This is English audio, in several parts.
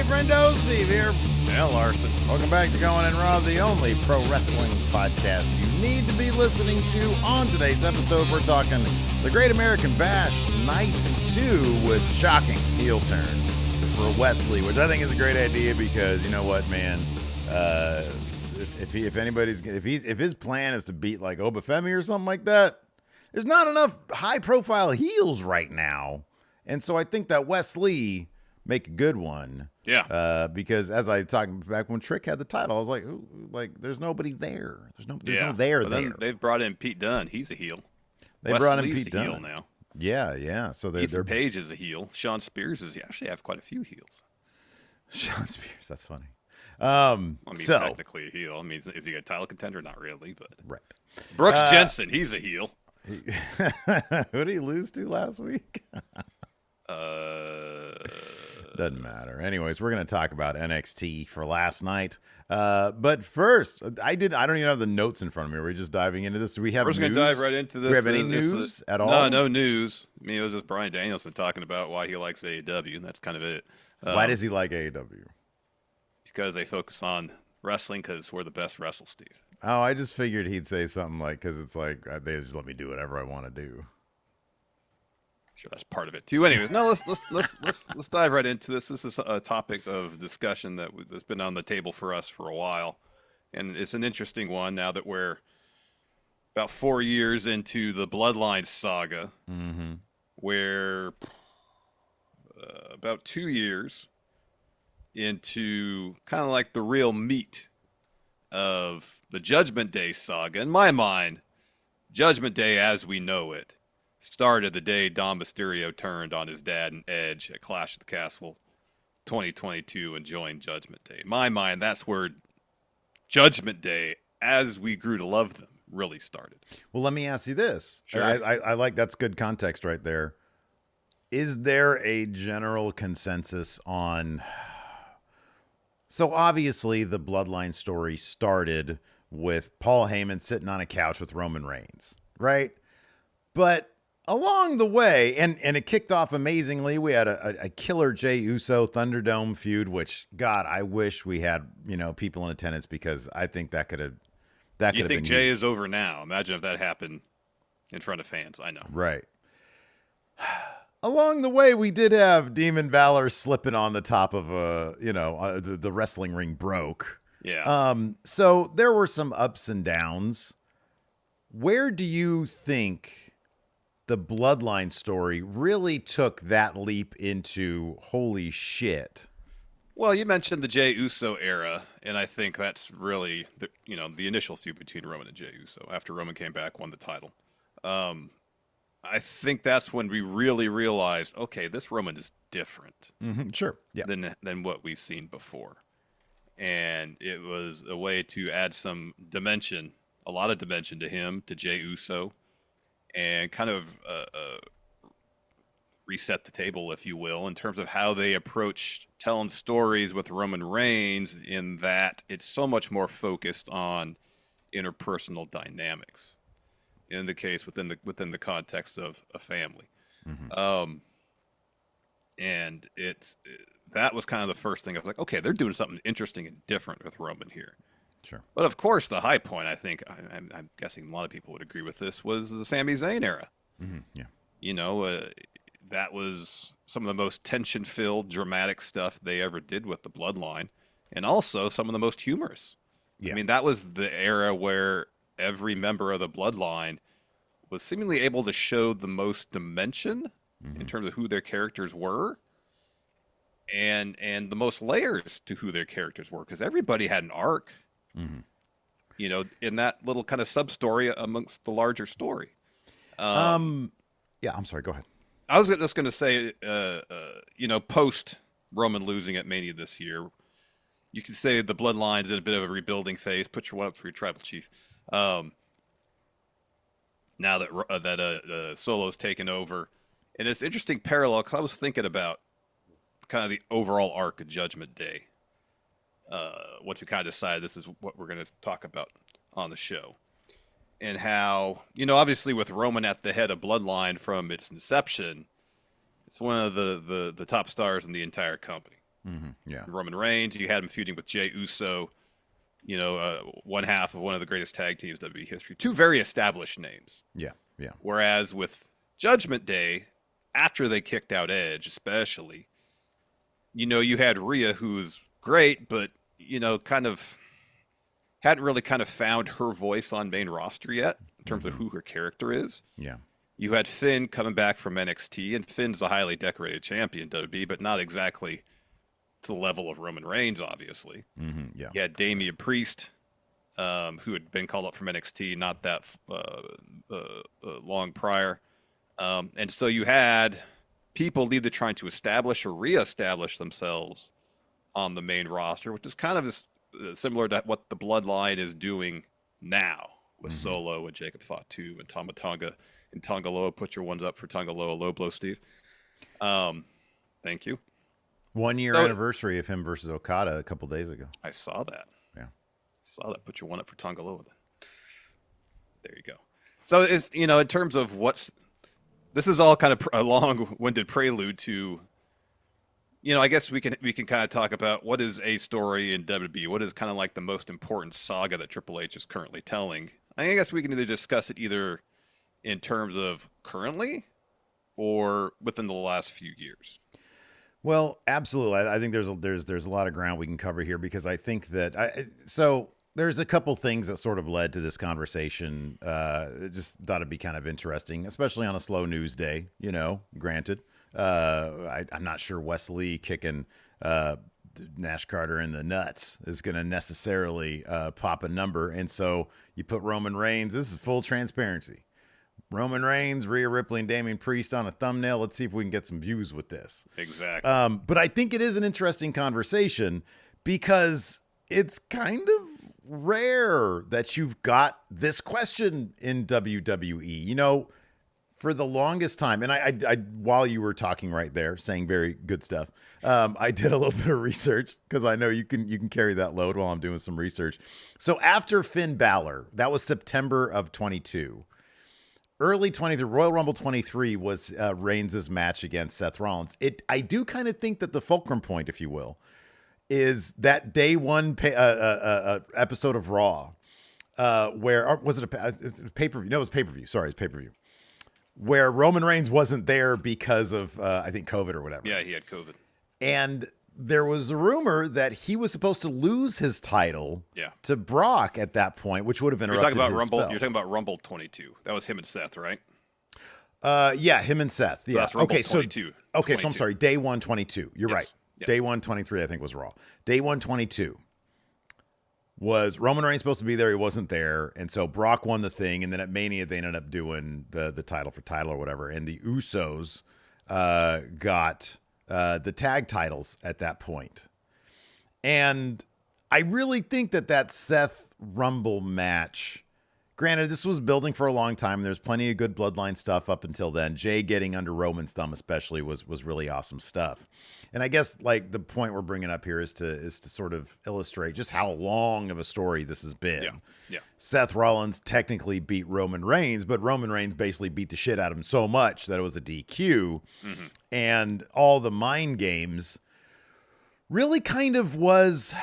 Friendo, Steve here. Yeah, Larson. Welcome back to Going in Raw, the only pro wrestling podcast you need to be listening to. On today's episode, we're talking the Great American Bash Night 2 with shocking heel turn for Wes Lee, which I think is a great idea because you know what, man, if his plan is to beat like Obafemi or something like that, there's not enough high profile heels right now, and so I think that Wes Lee make a good one. Yeah. Because as I talked back when Trick had the title, I was like, ooh, like there's nobody there. There's no there. Then they've brought in Pete Dunne. He's a heel. They Wes brought in Lee's Pete a heel Dunne now. Yeah. So they're Page is a heel. Sean Spears is. You actually have quite a few heels. Sean Spears. That's funny. He's technically a heel. I mean, is he a title contender? Not really, but right. Brooks Jensen, he's a heel. Who did he lose to last week? Doesn't matter. Anyways, we're going to talk about NXT for last night. But first, I don't even have the notes in front of me. We're just diving into this. Do we have We're just going to dive right into this. Do we have any news at all? No news. I mean, it was just Bryan Danielson talking about why he likes AEW, and that's kind of it. Why does he like AEW? Because they focus on wrestling because we're the best wrestle, Steve. Oh, I just figured he'd say something like, because it's like, they just let me do whatever I want to do. Sure, that's part of it too. Anyways, no, let's dive right into this. This is a topic of discussion that's been on the table for us for a while, and it's an interesting one now that we're about 4 years into the Bloodline saga, where about 2 years into kind of like the real meat of the Judgment Day saga. In my mind, Judgment Day as we know it started the day Dom Mysterio turned on his dad and Edge at Clash of the Castle 2022 and joined Judgment Day. In my mind, that's where Judgment Day, as we grew to love them, really started. Well, let me ask you this. Sure. I like that's good context right there. Is there a general consensus on... So obviously the Bloodline story started with Paul Heyman sitting on a couch with Roman Reigns, right? But along the way, and it kicked off amazingly. We had a killer Jey Uso Thunderdome feud, which, God, I wish we had, people in attendance because I think that could have been. You think Jey is over now? Imagine if that happened in front of fans. I know. Right. Along the way, we did have Demon Valor slipping on the top of the wrestling ring broke. Yeah. So there were some ups and downs. Where do you think the Bloodline story really took that leap into holy shit? Well, you mentioned the Jey Uso era, and I think that's really the initial feud between Roman and Jey Uso after Roman came back, won the title. I think that's when we really realized, okay, this Roman is different. Sure. Yeah. Than what we've seen before. And it was a way to add some dimension, a lot of dimension to him, to Jey Uso, and kind of reset the table, if you will, in terms of how they approached telling stories with Roman Reigns, in that it's so much more focused on interpersonal dynamics. In the case within the context of a family, and that was kind of the first thing I was like, okay, they're doing something interesting and different with Roman here. Sure. But of course, the high point, I think, I'm guessing a lot of people would agree with this, was the Sami Zayn era. Yeah. That was some of the most tension-filled, dramatic stuff they ever did with the Bloodline, and also some of the most humorous. Yeah. I mean, that was the era where every member of the Bloodline was seemingly able to show the most dimension in terms of who their characters were, and the most layers to who their characters were, because everybody had an arc, in that little kind of sub-story amongst the larger story. Yeah, I'm sorry, go ahead. I was just going to say, post Roman losing at Mania this year, you could say the Bloodline is in a bit of a rebuilding phase. Put your one up for your tribal chief. Now that Solo's taken over, and it's interesting parallel, because I was thinking about kind of the overall arc of Judgment Day. Once we kind of decided this is what we're going to talk about on the show, and how, obviously with Roman at the head of Bloodline from its inception, it's one of the top stars in the entire company. Yeah. Roman Reigns, you had him feuding with Jey Uso, one half of one of the greatest tag teams in WWE history. Two very established names. Yeah. Yeah. Whereas with Judgment Day, after they kicked out Edge, especially, you had Rhea, who was great, but, kind of hadn't really kind of found her voice on main roster yet in terms of who her character is. Yeah. You had Finn coming back from NXT, and Finn's a highly decorated champion, WWE, but not exactly to the level of Roman Reigns, obviously. Yeah. You had Damian Priest, who had been called up from NXT not that long prior. And so you had people either trying to establish or reestablish themselves on the main roster, which is kind of this, similar to what the Bloodline is doing now with Solo and Jacob Fatu and Tama Tonga and Tonga Loa. Put your ones up for Tonga Loa. Low blow, Steve. Thank you. 1 year anniversary of him versus Okada a couple days ago. I saw that. Yeah. Saw that. Put your one up for Tonga Loa then. There you go. So it's, in terms of this is all kind of a long-winded prelude to, I guess we can kind of talk about what is a story in WWE. What is kind of like the most important saga that Triple H is currently telling. I guess we can either discuss it either in terms of currently or within the last few years. Well, absolutely. I think there's a lot of ground we can cover here, because I think that there's a couple things that sort of led to this conversation. Just thought it'd be kind of interesting, especially on a slow news day, granted. I'm not sure Wes Lee kicking Nash Carter in the nuts is going to necessarily pop a number. And so you put Roman Reigns, this is full transparency. Roman Reigns, Rhea Ripley, and Damian Priest on a thumbnail. Let's see if we can get some views with this. Exactly. But I think it is an interesting conversation, because it's kind of rare that you've got this question in WWE. For the longest time, and I while you were talking right there, saying very good stuff, I did a little bit of research, because I know you can carry that load while I'm doing some research. So after Finn Balor, that was September of 22. Early 23, Royal Rumble 23 was Reigns' match against Seth Rollins. I do kind of think that the fulcrum point, if you will, is that day one episode of Raw, where was it a pay-per-view? No, it was pay-per-view. Sorry, it's pay-per-view. Where Roman Reigns wasn't there because of, I think, COVID or whatever. Yeah, he had COVID. And there was a rumor that he was supposed to lose his title to Brock at that point, which would have interrupted You're talking about his Rumble. spell. You're talking about Rumble 22. That was him and Seth, right? Yeah, him and Seth. So Yeah. that's Rumble Okay, 22. so I'm sorry. Day 122. You're right. Yes. Day 123, I think, was Raw. Day 122 was Roman Reigns supposed to be there. He wasn't there. And so Brock won the thing. And then at Mania, they ended up doing the title for title or whatever. And the Usos got the tag titles at that point. And I really think that Seth Rumble match, granted, this was building for a long time. There's plenty of good Bloodline stuff up until then. Jay getting under Roman's thumb especially was really awesome stuff. And I guess like the point we're bringing up here is to sort of illustrate just how long of a story this has been. Yeah. Seth Rollins technically beat Roman Reigns, but Roman Reigns basically beat the shit out of him so much that it was a DQ. And all the mind games really kind of was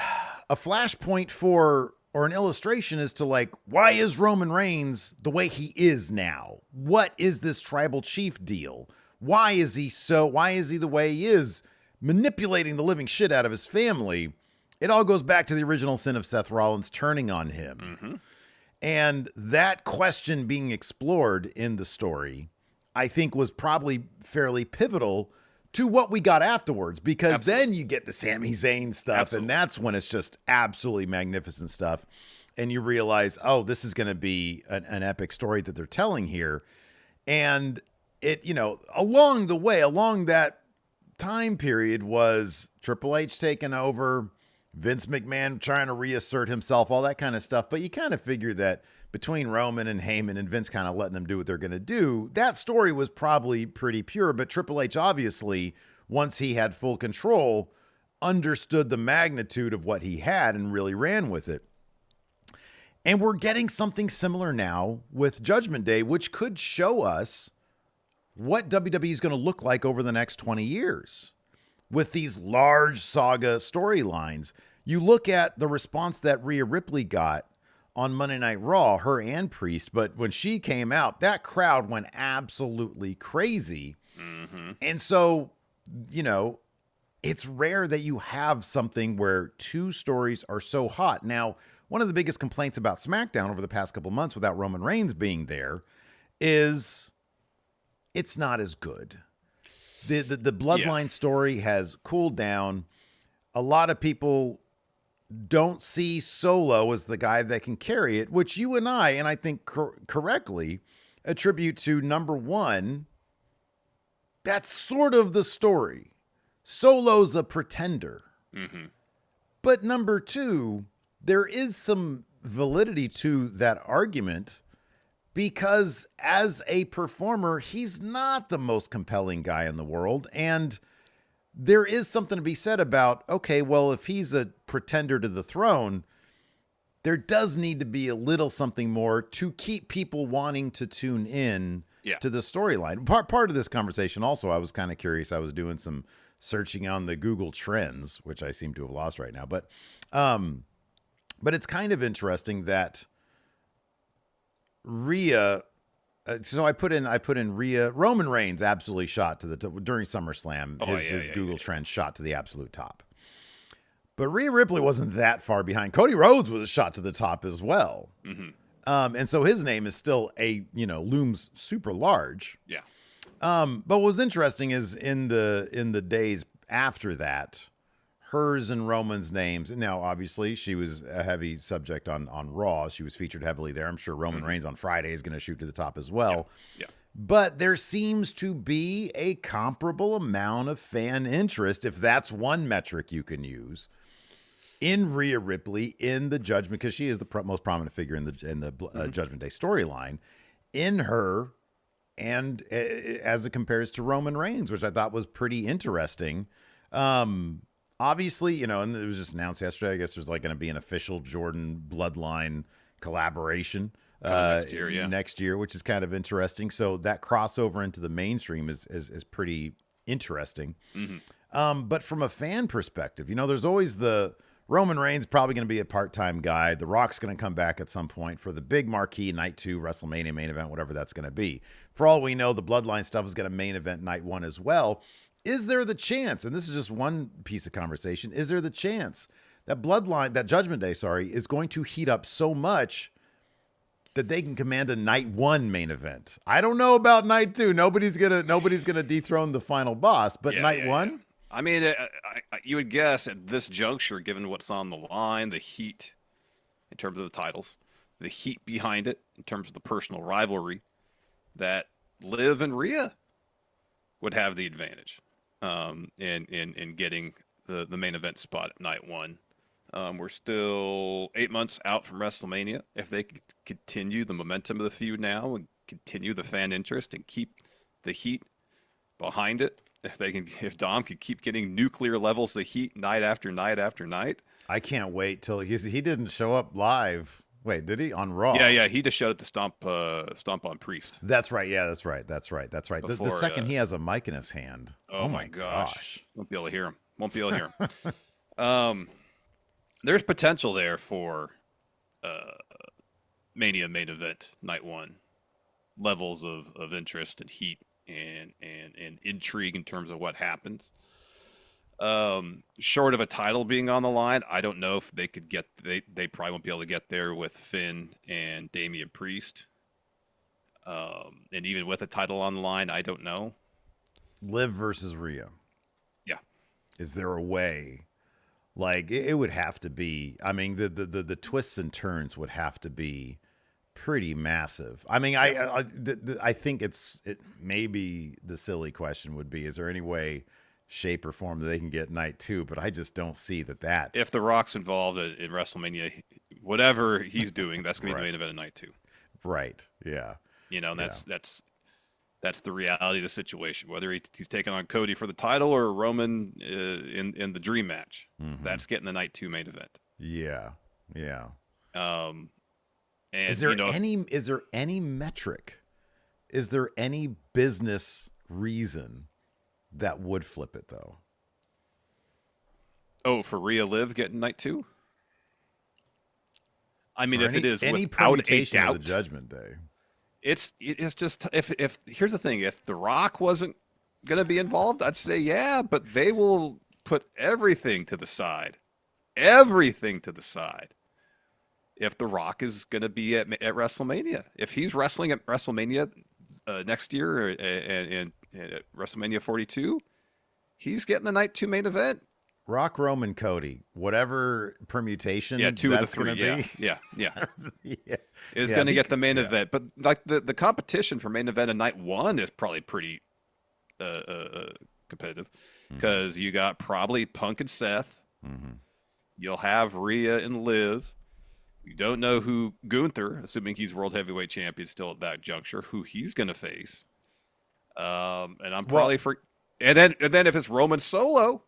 a flashpoint for, or an illustration as to like, why is Roman Reigns the way he is now? What is this tribal chief deal? Why is he the way he is, manipulating the living shit out of his family? It all goes back to the original sin of Seth Rollins turning on him. And that question being explored in the story, I think, was probably fairly pivotal to what we got afterwards, because then you get the Sami Zayn stuff, and that's when it's just absolutely magnificent stuff. And you realize, oh, this is going to be an epic story that they're telling here. And it, along the way, along that time period, was Triple H taking over, Vince McMahon trying to reassert himself, all that kind of stuff. But you kind of figure that between Roman and Heyman and Vince kind of letting them do what they're going to do, that story was probably pretty pure. But Triple H, obviously, once he had full control, understood the magnitude of what he had and really ran with it. And we're getting something similar now with Judgment Day, which could show us what WWE is going to look like over the next 20 years. with these large saga storylines. You look at the response that Rhea Ripley got on Monday Night Raw, her and Priest, but when she came out, that crowd went absolutely crazy. Mm-hmm. And so, it's rare that you have something where two stories are so hot. Now, one of the biggest complaints about SmackDown over the past couple months without Roman Reigns being there is it's not as good. The Bloodline story has cooled down. A lot of people don't see Solo as the guy that can carry it, which you and I think correctly, attribute to, number one, that's sort of the story. Solo's a pretender. Mm-hmm. But number two, there is some validity to that argument because as a performer, he's not the most compelling guy in the world. And there is something to be said about, okay, well, if he's a pretender to the throne, there does need to be a little something more to keep people wanting to tune in to the storyline. Part of this conversation also, I was kind of curious. I was doing some searching on the Google Trends, which I seem to have lost right now. But it's kind of interesting that Rhea. So I put in Rhea. Roman Reigns absolutely shot to the top during SummerSlam. His Google Trends shot to the absolute top. But Rhea Ripley wasn't that far behind. Cody Rhodes was shot to the top as well. Mm-hmm. And so his name is still looms super large. Yeah. But what was interesting is in the days after that, hers and Roman's names. Now, obviously, she was a heavy subject on Raw. She was featured heavily there. I'm sure Roman Reigns on Friday is going to shoot to the top as well. Yeah. But there seems to be a comparable amount of fan interest, if that's one metric you can use, in Rhea Ripley in the Judgment, because she is the most prominent figure in the Judgment Day storyline, in her, and as it compares to Roman Reigns, which I thought was pretty interesting. Obviously, and it was just announced yesterday, I guess there's going to be an official Jordan Bloodline collaboration next year, which is kind of interesting. So that crossover into the mainstream is pretty interesting. Mm-hmm. But from a fan perspective, there's always the Roman Reigns probably going to be a part-time guy. The Rock's going to come back at some point for the big marquee Night 2 WrestleMania main event, whatever that's going to be. For all we know, the Bloodline stuff is going to main event Night 1 as well. Is there the chance, and this is just one piece of conversation, is there the chance that Judgment Day, is going to heat up so much that they can command a Night 1 main event? I don't know about Night 2. Nobody's gonna dethrone the final boss, but Night 1? Yeah. I mean, you would guess at this juncture, given what's on the line, the heat in terms of the titles, the heat behind it in terms of the personal rivalry, that Liv and Rhea would have the advantage in getting the main event spot at Night 1. We're still 8 months out from WrestleMania. If they could continue the momentum of the feud now and continue the fan interest and keep the heat behind it, if Dom could keep getting nuclear levels of heat night after night after night. I can't wait till he didn't show up live. Wait, did he on Raw? Yeah. He just showed up to stomp on Priest. That's right. Yeah, that's right. Before, the second he has a mic in his hand. Oh my gosh. Won't be able to hear him. There's potential there for Mania main event Night 1 levels of interest and heat and intrigue in terms of what happens. Short of a title being on the line, I don't know if they could get. They probably won't be able to get there with Finn and Damian Priest. And even with a title on the line, I don't know. Liv versus Rhea. Yeah. Is there a way? Like it would have to be. I mean, the twists and turns would have to be pretty massive. I mean, I think it maybe the silly question would be: is there any way, shape, or form that they can get Night 2? But I just don't see that. If The Rock's involved in WrestleMania, whatever he's doing, that's going to be the main event of Night 2. Right. Yeah. That's the reality of the situation. Whether he's taking on Cody for the title or Roman in the dream match, that's getting the Night 2 main event. Yeah. And is there any metric? Is there any business reason that would flip it though? Oh, for Rhea Liv getting night 2? I mean, Or if it is any without a permutation of the doubt, Judgment Day. it's just if here's the thing, if The Rock wasn't going to be involved, I'd say yeah, but they will put everything to the side. Everything to the side. If The Rock is going to be at WrestleMania. If he's wrestling at WrestleMania next year and at WrestleMania 42, he's getting the night 2 main event. Rock, Roman, Cody, whatever permutation Yeah, 2 of the that's 3. going to be. Yeah. Yeah. Is going to get the main event. But like the competition for main event in night 1 is probably pretty competitive because you got probably Punk and Seth. You'll have Rhea and Liv. You don't know who Gunther, assuming he's world heavyweight champion still at that juncture, who he's going to face. And I'm probably and then if it's Roman Solo,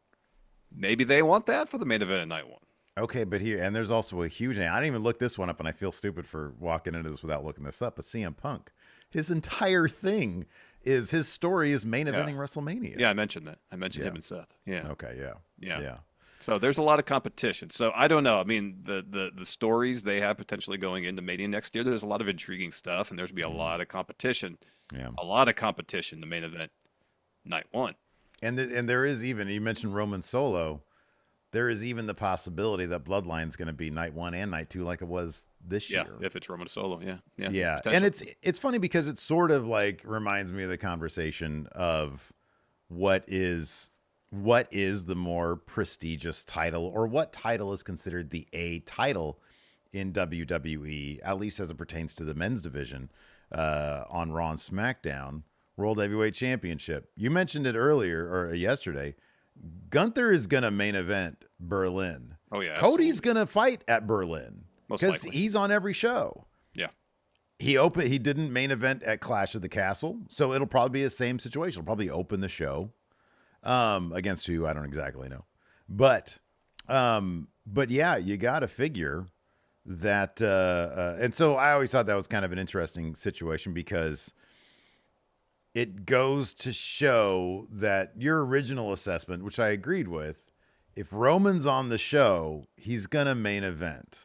maybe they want that for the main event at night 1. Okay, but there's also a huge name. I didn't even look this one up, and I feel stupid for walking into this without looking this up. But CM Punk, his entire thing is his story is main eventing WrestleMania. Yeah, I mentioned that. I mentioned him and Seth. Yeah. Okay. Yeah. So there's a lot of competition. So I don't know. I mean, the stories they have potentially going into Mania next year, there's a lot of intriguing stuff, and there's going to be a lot of competition. Yeah. A lot of competition, the main event, night 1. And there is even, you mentioned Roman Solo, there is even the possibility that Bloodline's going to be night 1 and night 2 like it was this year. Yeah, if it's Roman Solo, yeah. Yeah, and it's funny because it sort of like reminds me of the conversation of what is the more prestigious title, or what title is considered the A title in WWE, at least as it pertains to the men's division on Raw and SmackDown. World Heavyweight Championship. You mentioned it earlier or yesterday. Gunther is going to main event Berlin. Oh, yeah. Cody's going to fight at Berlin because likely. he's on every show. Yeah. He didn't main event at Clash of the Castle, so it'll probably be the same situation. He'll probably open the show against who I don't exactly know. But yeah, you got to figure that and so I always thought that was kind of an interesting situation because it goes to show that your original assessment, which I agreed with, if Roman's on the show, he's going to main event.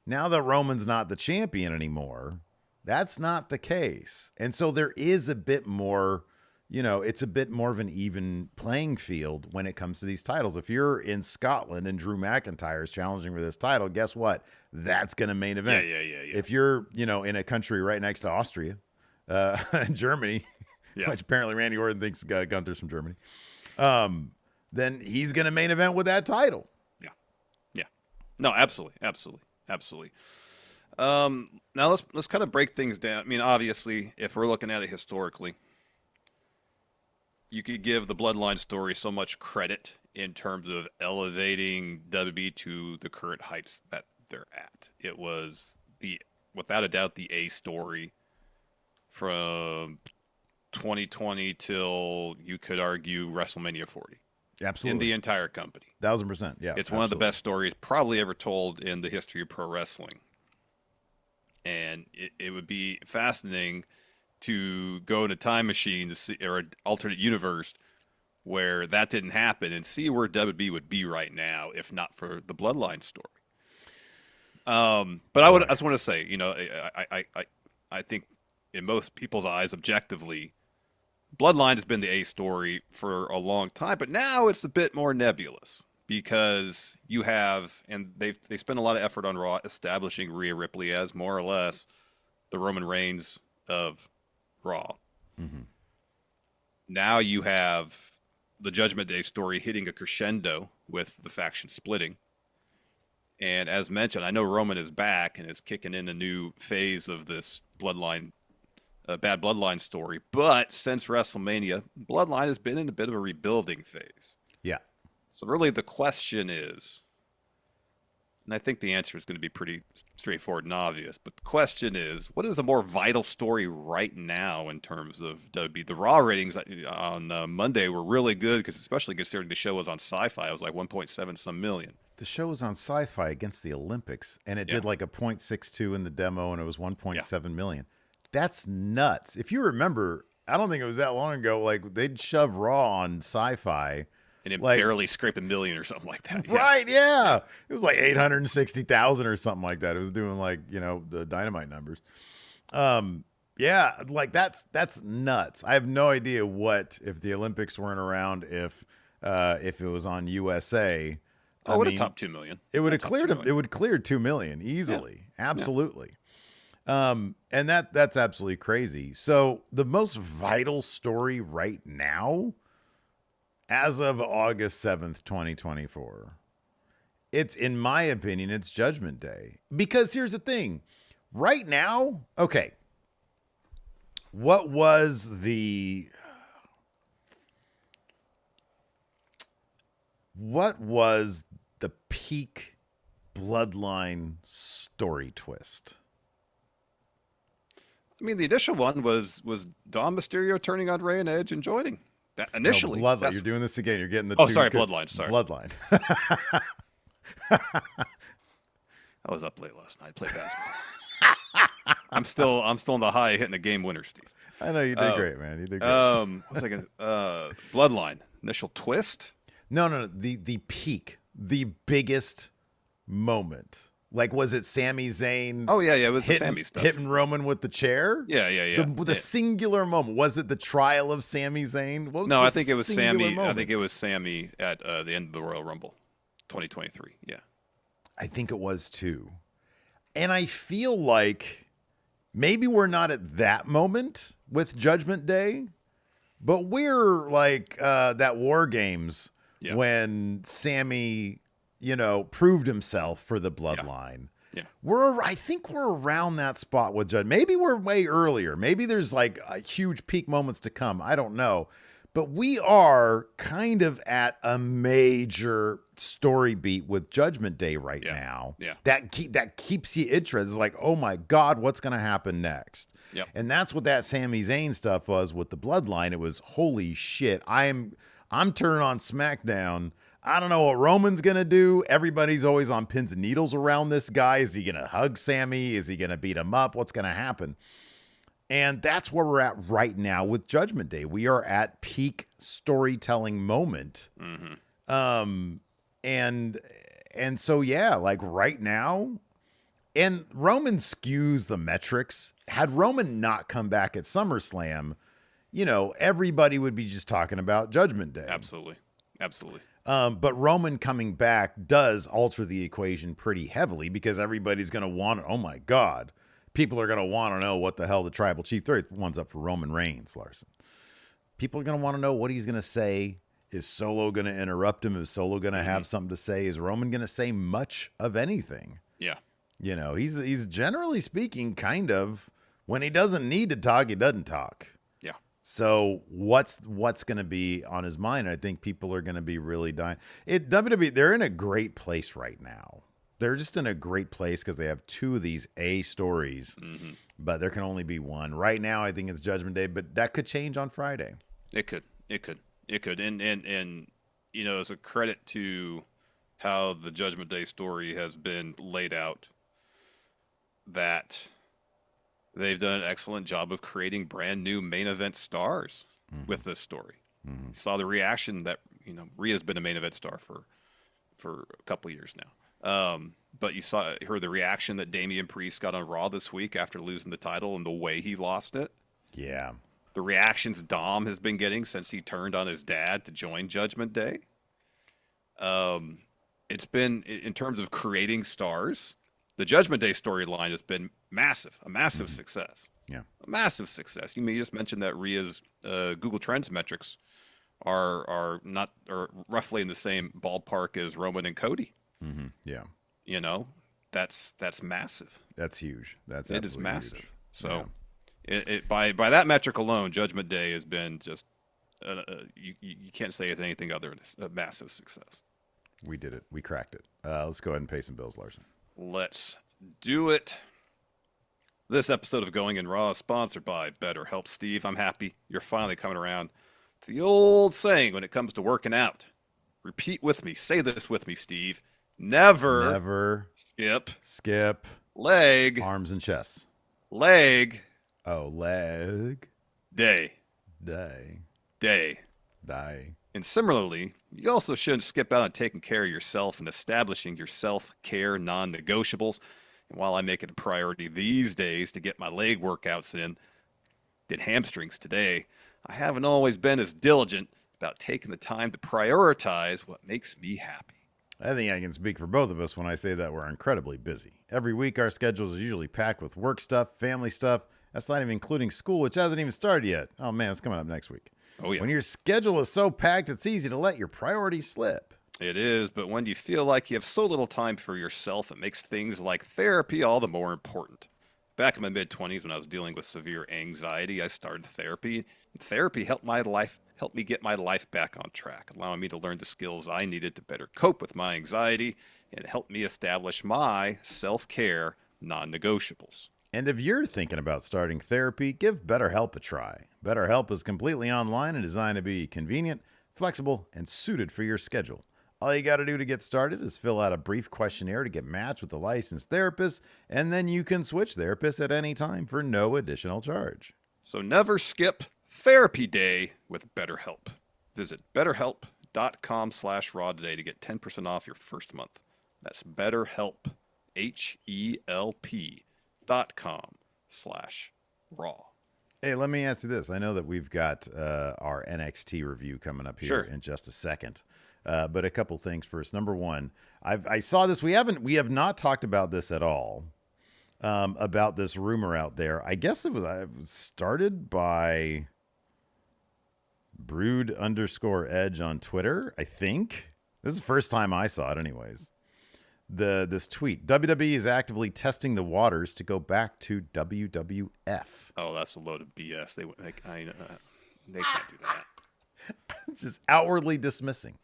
Now that Roman's not the champion anymore, that's not the case. And so there is a bit more, it's a bit more of an even playing field when it comes to these titles. If you're in Scotland and Drew McIntyre is challenging for this title, guess what? That's going to main event. Yeah. If you're, in a country right next to Austria, Germany, which apparently Randy Orton thinks Gunther's from Germany, then he's going to main event with that title. Yeah. No, absolutely. Now let's kind of break things down. I mean, obviously, if we're looking at it historically, you could give the Bloodline story so much credit in terms of elevating WWE to the current heights that they're at. It was without a doubt, the A story from 2020 till you could argue WrestleMania 40. Absolutely. In the entire company. 1000%. Yeah. It's one of the best stories probably ever told in the history of pro wrestling. And it would be fascinating to go in a time machine to see, or an alternate universe where that didn't happen, and see where WWE would be right now if not for the Bloodline story. But I just want to say, I think in most people's eyes, objectively, Bloodline has been the A story for a long time, but now it's a bit more nebulous because you have, and they spend a lot of effort on Raw establishing Rhea Ripley as more or less the Roman Reigns of Raw. Mm-hmm. Now you have the Judgment Day story hitting a crescendo with the faction splitting. And as mentioned, I know Roman is back and is kicking in a new phase of this Bloodline, bad Bloodline story. But since WrestleMania, Bloodline has been in a bit of a rebuilding phase. Yeah. So really the question is, and I think the answer is going to be pretty straightforward and obvious, but the question is, what is a more vital story right now in terms of WWE? The Raw ratings on Monday were really good, because especially considering the show was on Sci-Fi. It was like 1.7 some million. The show was on Sci-Fi against the Olympics, and it did like a 0.62 in the demo, and it was 1.7 million. That's nuts. If you remember, I don't think it was that long ago, like they'd shove Raw on Sci-Fi And it Like, barely scraped 1 million or something like that. right? Yeah, it was like 860,000 or something like that. It was doing like the Dynamite numbers. Yeah, like that's nuts. I have no idea what if the Olympics weren't around, if it was on USA. Oh, it would have topped 2 million. It would have cleared him. It would clear 2 million easily. Yeah. Absolutely. Yeah. And that's absolutely crazy. So the most vital story right now, as of August 7th, 2024, it's, in my opinion, it's Judgment Day. Because here's the thing. Right now, okay, what was the peak Bloodline story twist? I mean, the initial one was Dom Mysterio turning on Rey and Edge and joining. That initially, no, Bloodline. You're doing this again. You're getting the Bloodline. Sorry, Bloodline. I was up late last night. Played basketball. I'm still in the high hitting a game winner, Steve. I know you did great, man. You did great. What's like Bloodline initial twist? No. The peak, the biggest moment. Like, was it Sami Zayn? Oh yeah, it was the Sami stuff. Hitting Roman with the chair. Yeah. The singular moment. Was it the trial of Sami Zayn? No, I think it was Sami. I think it was Sami at the end of the Royal Rumble, 2023. Yeah, I think it was too. And I feel like maybe we're not at that moment with Judgment Day, but we're like that War Games when Sami, proved himself for the Bloodline. Yeah. I think we're around that spot with Judgment. Maybe we're way earlier. Maybe there's like huge peak moments to come. I don't know. But we are kind of at a major story beat with Judgment Day right now. Yeah. That keeps you interested. It's like, oh my God, what's going to happen next? Yep. And that's what that Sami Zayn stuff was with the Bloodline. It was, holy shit. I'm turning on SmackDown. I don't know what Roman's going to do. Everybody's always on pins and needles around this guy. Is he going to hug Sami? Is he going to beat him up? What's going to happen? And that's where we're at right now with Judgment Day. We are at peak storytelling moment. Mm-hmm. And so, yeah, like right now, and Roman skews the metrics. Had Roman not come back at SummerSlam, everybody would be just talking about Judgment Day. Absolutely. But Roman coming back does alter the equation pretty heavily because everybody's going to want, oh my God, people are going to want to know what the hell the tribal chief, one's up for Roman Reigns, Larson. People are going to want to know what he's going to say. Is Solo going to interrupt him? Is Solo going to have something to say? Is Roman going to say much of anything? Yeah. He's generally speaking kind of, when he doesn't need to talk, he doesn't talk. Yeah. So what's going to be on his mind? I think people are going to be really dying. WWE, they're in a great place right now. They're just in a great place because they have two of these A stories, but there can only be one. Right now, I think it's Judgment Day, but that could change on Friday. It could. And as a credit to how the Judgment Day story has been laid out, that they've done an excellent job of creating brand new main event stars with this story. Saw the reaction that, Rhea's been a main event star for a couple years now. But you heard the reaction that Damian Priest got on Raw this week after losing the title and the way he lost it. Yeah. The reactions Dom has been getting since he turned on his dad to join Judgment Day. It's been, in terms of creating stars, the Judgment Day storyline has been a massive success. Yeah. A massive success. You just mentioned that Rhea's Google Trends metrics are roughly in the same ballpark as Roman and Cody. Mm-hmm. Yeah. That's massive. That's huge. It is massive. Huge. So by that metric alone, Judgment Day has been just you can't say it's anything other than a massive success. We did it. We cracked it. Let's go ahead and pay some bills, Larson. Let's do it. This episode of Going in Raw is sponsored by BetterHelp. Steve, I'm happy you're finally coming around to the old saying when it comes to working out. Repeat with me. Say this with me, Steve. Never skip leg, arms and chest. Leg. Oh, leg. Day. And similarly, you also shouldn't skip out on taking care of yourself and establishing your self-care non-negotiables. And while I make it a priority these days to get my leg workouts in, did hamstrings today, I haven't always been as diligent about taking the time to prioritize what makes me happy. I think I can speak for both of us when I say that we're incredibly busy. Every week, our schedules are usually packed with work stuff, family stuff. That's not even including school, which hasn't even started yet. Oh, man, it's coming up next week. Oh, yeah. When your schedule is so packed, it's easy to let your priorities slip. It is, but when you feel like you have so little time for yourself, it makes things like therapy all the more important. Back in my mid-20s, when I was dealing with severe anxiety, I started therapy. Therapy helped me get my life back on track, allowing me to learn the skills I needed to better cope with my anxiety, and it helped me establish my self-care non-negotiables. And if you're thinking about starting therapy, give BetterHelp a try. BetterHelp is completely online and designed to be convenient, flexible, and suited for your schedule. All you got to do to get started is fill out a brief questionnaire to get matched with a licensed therapist, and then you can switch therapists at any time for no additional charge. So never skip Therapy Day with BetterHelp. Visit BetterHelp.com/raw today to get 10% off your first month. That's BetterHelp, HELP.com/raw. Hey, let me ask you this. I know that we've got our NXT review coming up here in just a second. But a couple things first. Number one, I saw this. We have not talked about this at all. About this rumor out there. I guess it was started by Brood_Edge on Twitter. I think this is the first time I saw it. Anyways, this tweet: WWE is actively testing the waters to go back to WWF. Oh, that's a load of BS. They can't do that. Just outwardly dismissing.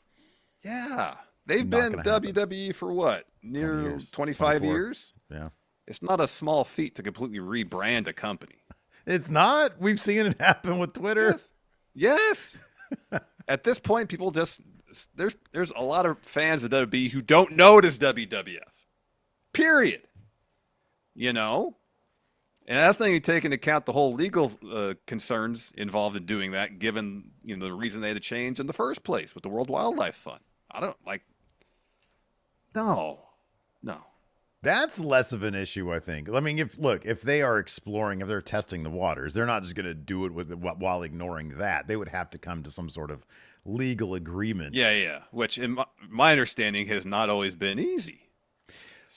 Yeah. They've been WWE for what? Near 25 years? Yeah. It's not a small feat to completely rebrand a company. It's not. We've seen it happen with Twitter. Yes. At this point, people just there's a lot of fans of WWE who don't know it is WWF. Period. You know? And that's not even taking into account the whole legal concerns involved in doing that, given the reason they had to change in the first place with the World Wildlife Fund. I don't like. No. That's less of an issue, I think. I mean, if they are exploring, if they're testing the waters, they're not just going to do it while ignoring that. They would have to come to some sort of legal agreement. Yeah. Which, in my understanding, has not always been easy.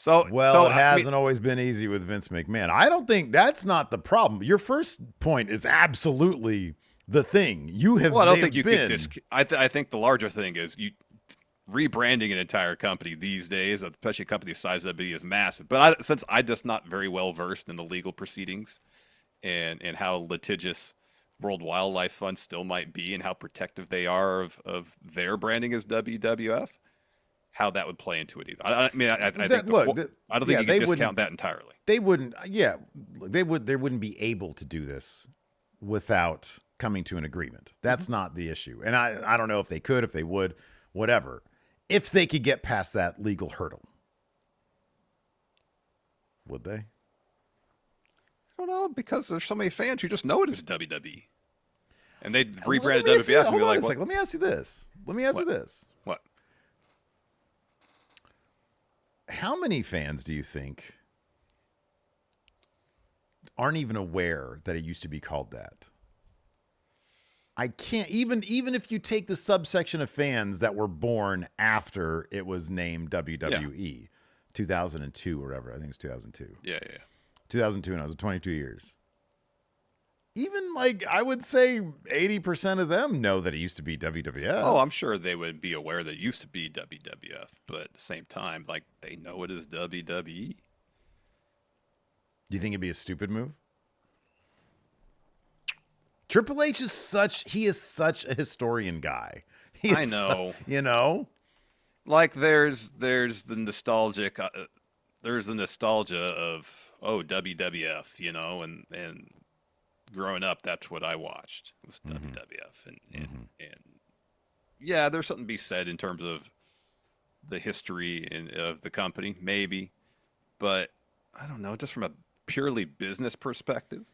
It hasn't always been easy with Vince McMahon. I don't think that's not the problem. Your first point is absolutely the thing. I don't think you could. I think the larger thing is rebranding an entire company these days, especially a company the size of WWE, is massive. But since I'm just not very well versed in the legal proceedings and how litigious World Wildlife Fund still might be and how protective they are of their branding as WWF, how that would play into it either. I don't think you can discount that entirely. They wouldn't. Yeah, they wouldn't be able to do this without coming to an agreement. That's not the issue. And I don't know if they could, if they would, whatever. If they could get past that legal hurdle, would they? I don't know, because there's so many fans who just know it as WWE, and they rebranded WWF and be like, "Let me ask you this. What? How many fans do you think aren't even aware that it used to be called that? I can't even if you take the subsection of fans that were born after it was named WWE, 2002 or whatever. I think it's 2002. Yeah. 2002, and I was 22 years. Even I would say 80% of them know that it used to be WWF. Oh, I'm sure they would be aware that it used to be WWF, but at the same time, they know it is WWE. Do you think it'd be a stupid move? Triple H is such a historian guy. I know. There's the nostalgia of WWF, and growing up, that's what I watched was WWF, and yeah, there's something to be said in terms of the history of the company, maybe, but I don't know, just from a purely business perspective,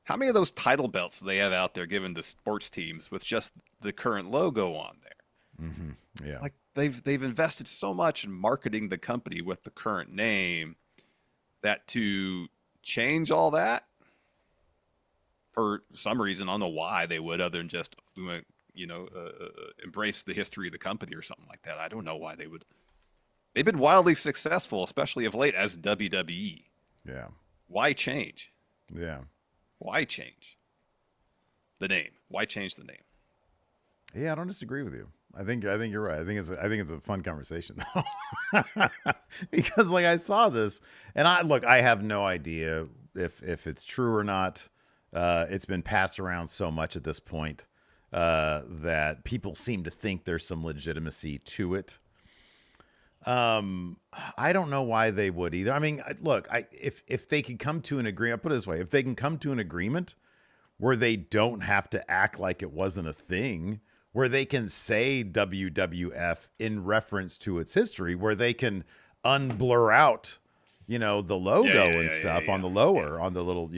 How many of those title belts do they have out there given to sports teams with just the current logo on there? Mm-hmm. Yeah. Like they've invested so much in marketing the company with the current name that to change all that for some reason, I don't know why they would, other than just embrace the history of the company or something like that. I don't know why they would. They've been wildly successful, especially of late as WWE. Yeah. Why change? Yeah. Why change the name? Why change the name? Yeah, I don't disagree with you. I think you're right. I think it's a fun conversation though, because like I saw this, and I have no idea if it's true or not. It's been passed around so much at this point that people seem to think there's some legitimacy to it. I don't know why they would either. I mean, if they could come to an agreement, I'll put it this way, if they can come to an agreement where they don't have to act like it wasn't a thing, where they can say WWF in reference to its history, where they can unblur out, the logo and stuff on the lower, on the little,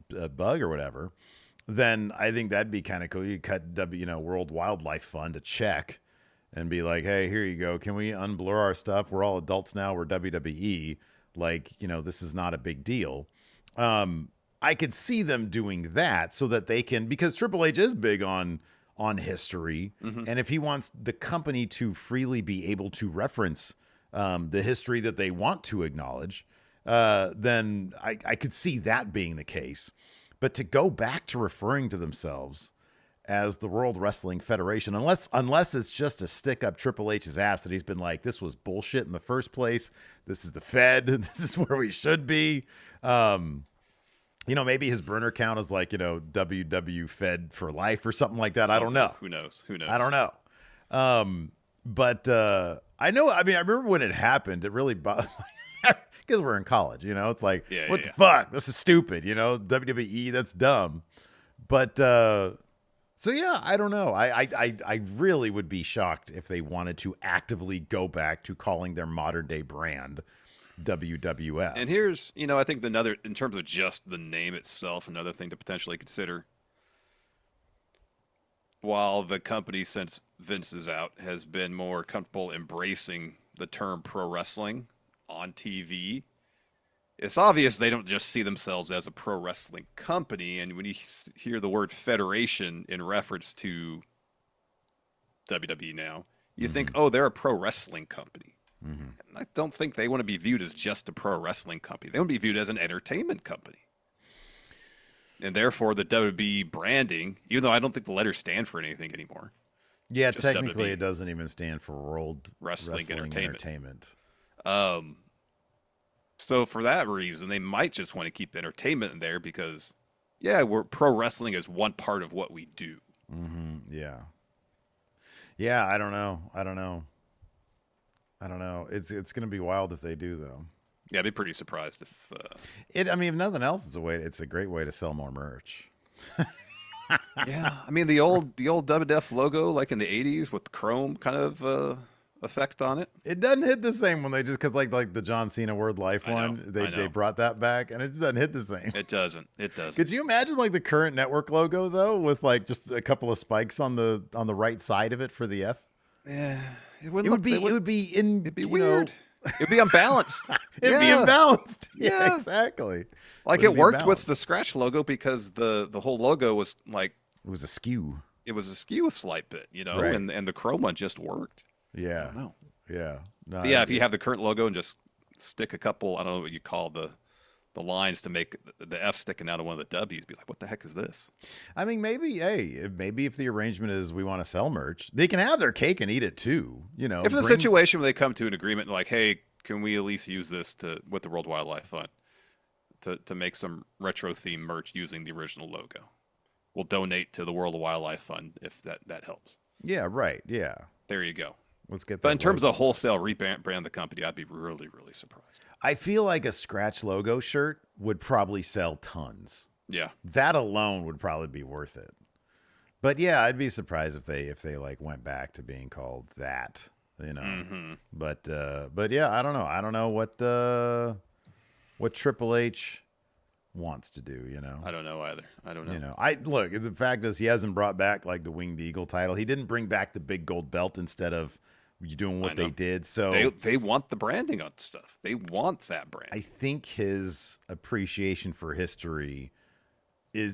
the bug or whatever, then I think that'd be kind of cool. You cut World Wildlife Fund a check and be like, hey, here you go. Can we unblur our stuff? We're all adults now. We're WWE. Like, this is not a big deal. I could see them doing that so that they can, because Triple H is big on history. Mm-hmm. And if he wants the company to freely be able to reference the history that they want to acknowledge, then I could see that being the case. But to go back to referring to themselves as the World Wrestling Federation, unless it's just to stick up Triple H's ass that he's been like, this was bullshit in the first place. This is the Fed. This is where we should be. Maybe his burner count is like, WW Fed for life or something like that. I don't know. Who knows? I don't know. But I know, I remember when it happened, it really bothered because we're in college, it's like, what the fuck? This is stupid, WWE, that's dumb. But, so yeah, I don't know. I really would be shocked if they wanted to actively go back to calling their modern day brand WWF. And here's, I think another, in terms of just the name itself, another thing to potentially consider. While the company, since Vince is out, has been more comfortable embracing the term pro wrestling on TV, it's obvious they don't just see themselves as a pro wrestling company. And when you hear the word federation in reference to WWE now, you think, oh, they're a pro wrestling company. Mm-hmm. And I don't think they want to be viewed as just a pro wrestling company. They want to be viewed as an entertainment company. And therefore, the WWE branding, even though I don't think the letters stand for anything anymore. Yeah, technically WWE, it doesn't even stand for World Wrestling Entertainment. So for that reason, they might just want to keep entertainment in there because, we're pro wrestling is one part of what we do. Mm-hmm. Yeah. Yeah, I don't know. It's going to be wild if they do, though. Yeah, I'd be pretty surprised if... if nothing else, it's a great way to sell more merch. Yeah, the old WWF logo, like in the 80s with the chrome kind of effect on it. It doesn't hit the same when they just, because like the John Cena Word Life one, they brought that back, and it just doesn't hit the same. It doesn't. Could you imagine like the current network logo, though, with like just a couple of spikes on the right side of it for the F? Yeah. It would be weird. It'd be unbalanced. It'd be imbalanced. Yeah, exactly. Like it worked with the Scratch logo because the whole logo was like... It was askew. It was askew a slight bit, right. and the chrome one just worked. Yeah. I don't know. Yeah. No, if you have the current logo and just stick a couple, I don't know what you call the lines to make the F sticking out of one of the W's, be like, what the heck is this? Maybe if the arrangement is we want to sell merch, they can have their cake and eat it too. If it's a situation where they come to an agreement like, hey, can we at least use this with the World Wildlife Fund to make some retro themed merch using the original logo? We'll donate to the World Wildlife Fund if that helps. Yeah, right. Yeah. There you go. Let's get that. But in terms of wholesale rebrand the company, I'd be really, really surprised. I feel like a Scratch logo shirt would probably sell tons. Yeah. That alone would probably be worth it. But yeah, I'd be surprised if they like went back to being called that, Mm-hmm. But yeah, I don't know. I don't know what Triple H wants to do, I don't know either. I don't know. Look, the fact is he hasn't brought back like the Winged Eagle title. He didn't bring back the big gold belt instead of doing what they did. So they want the branding on stuff. They want that brand. I think his appreciation for history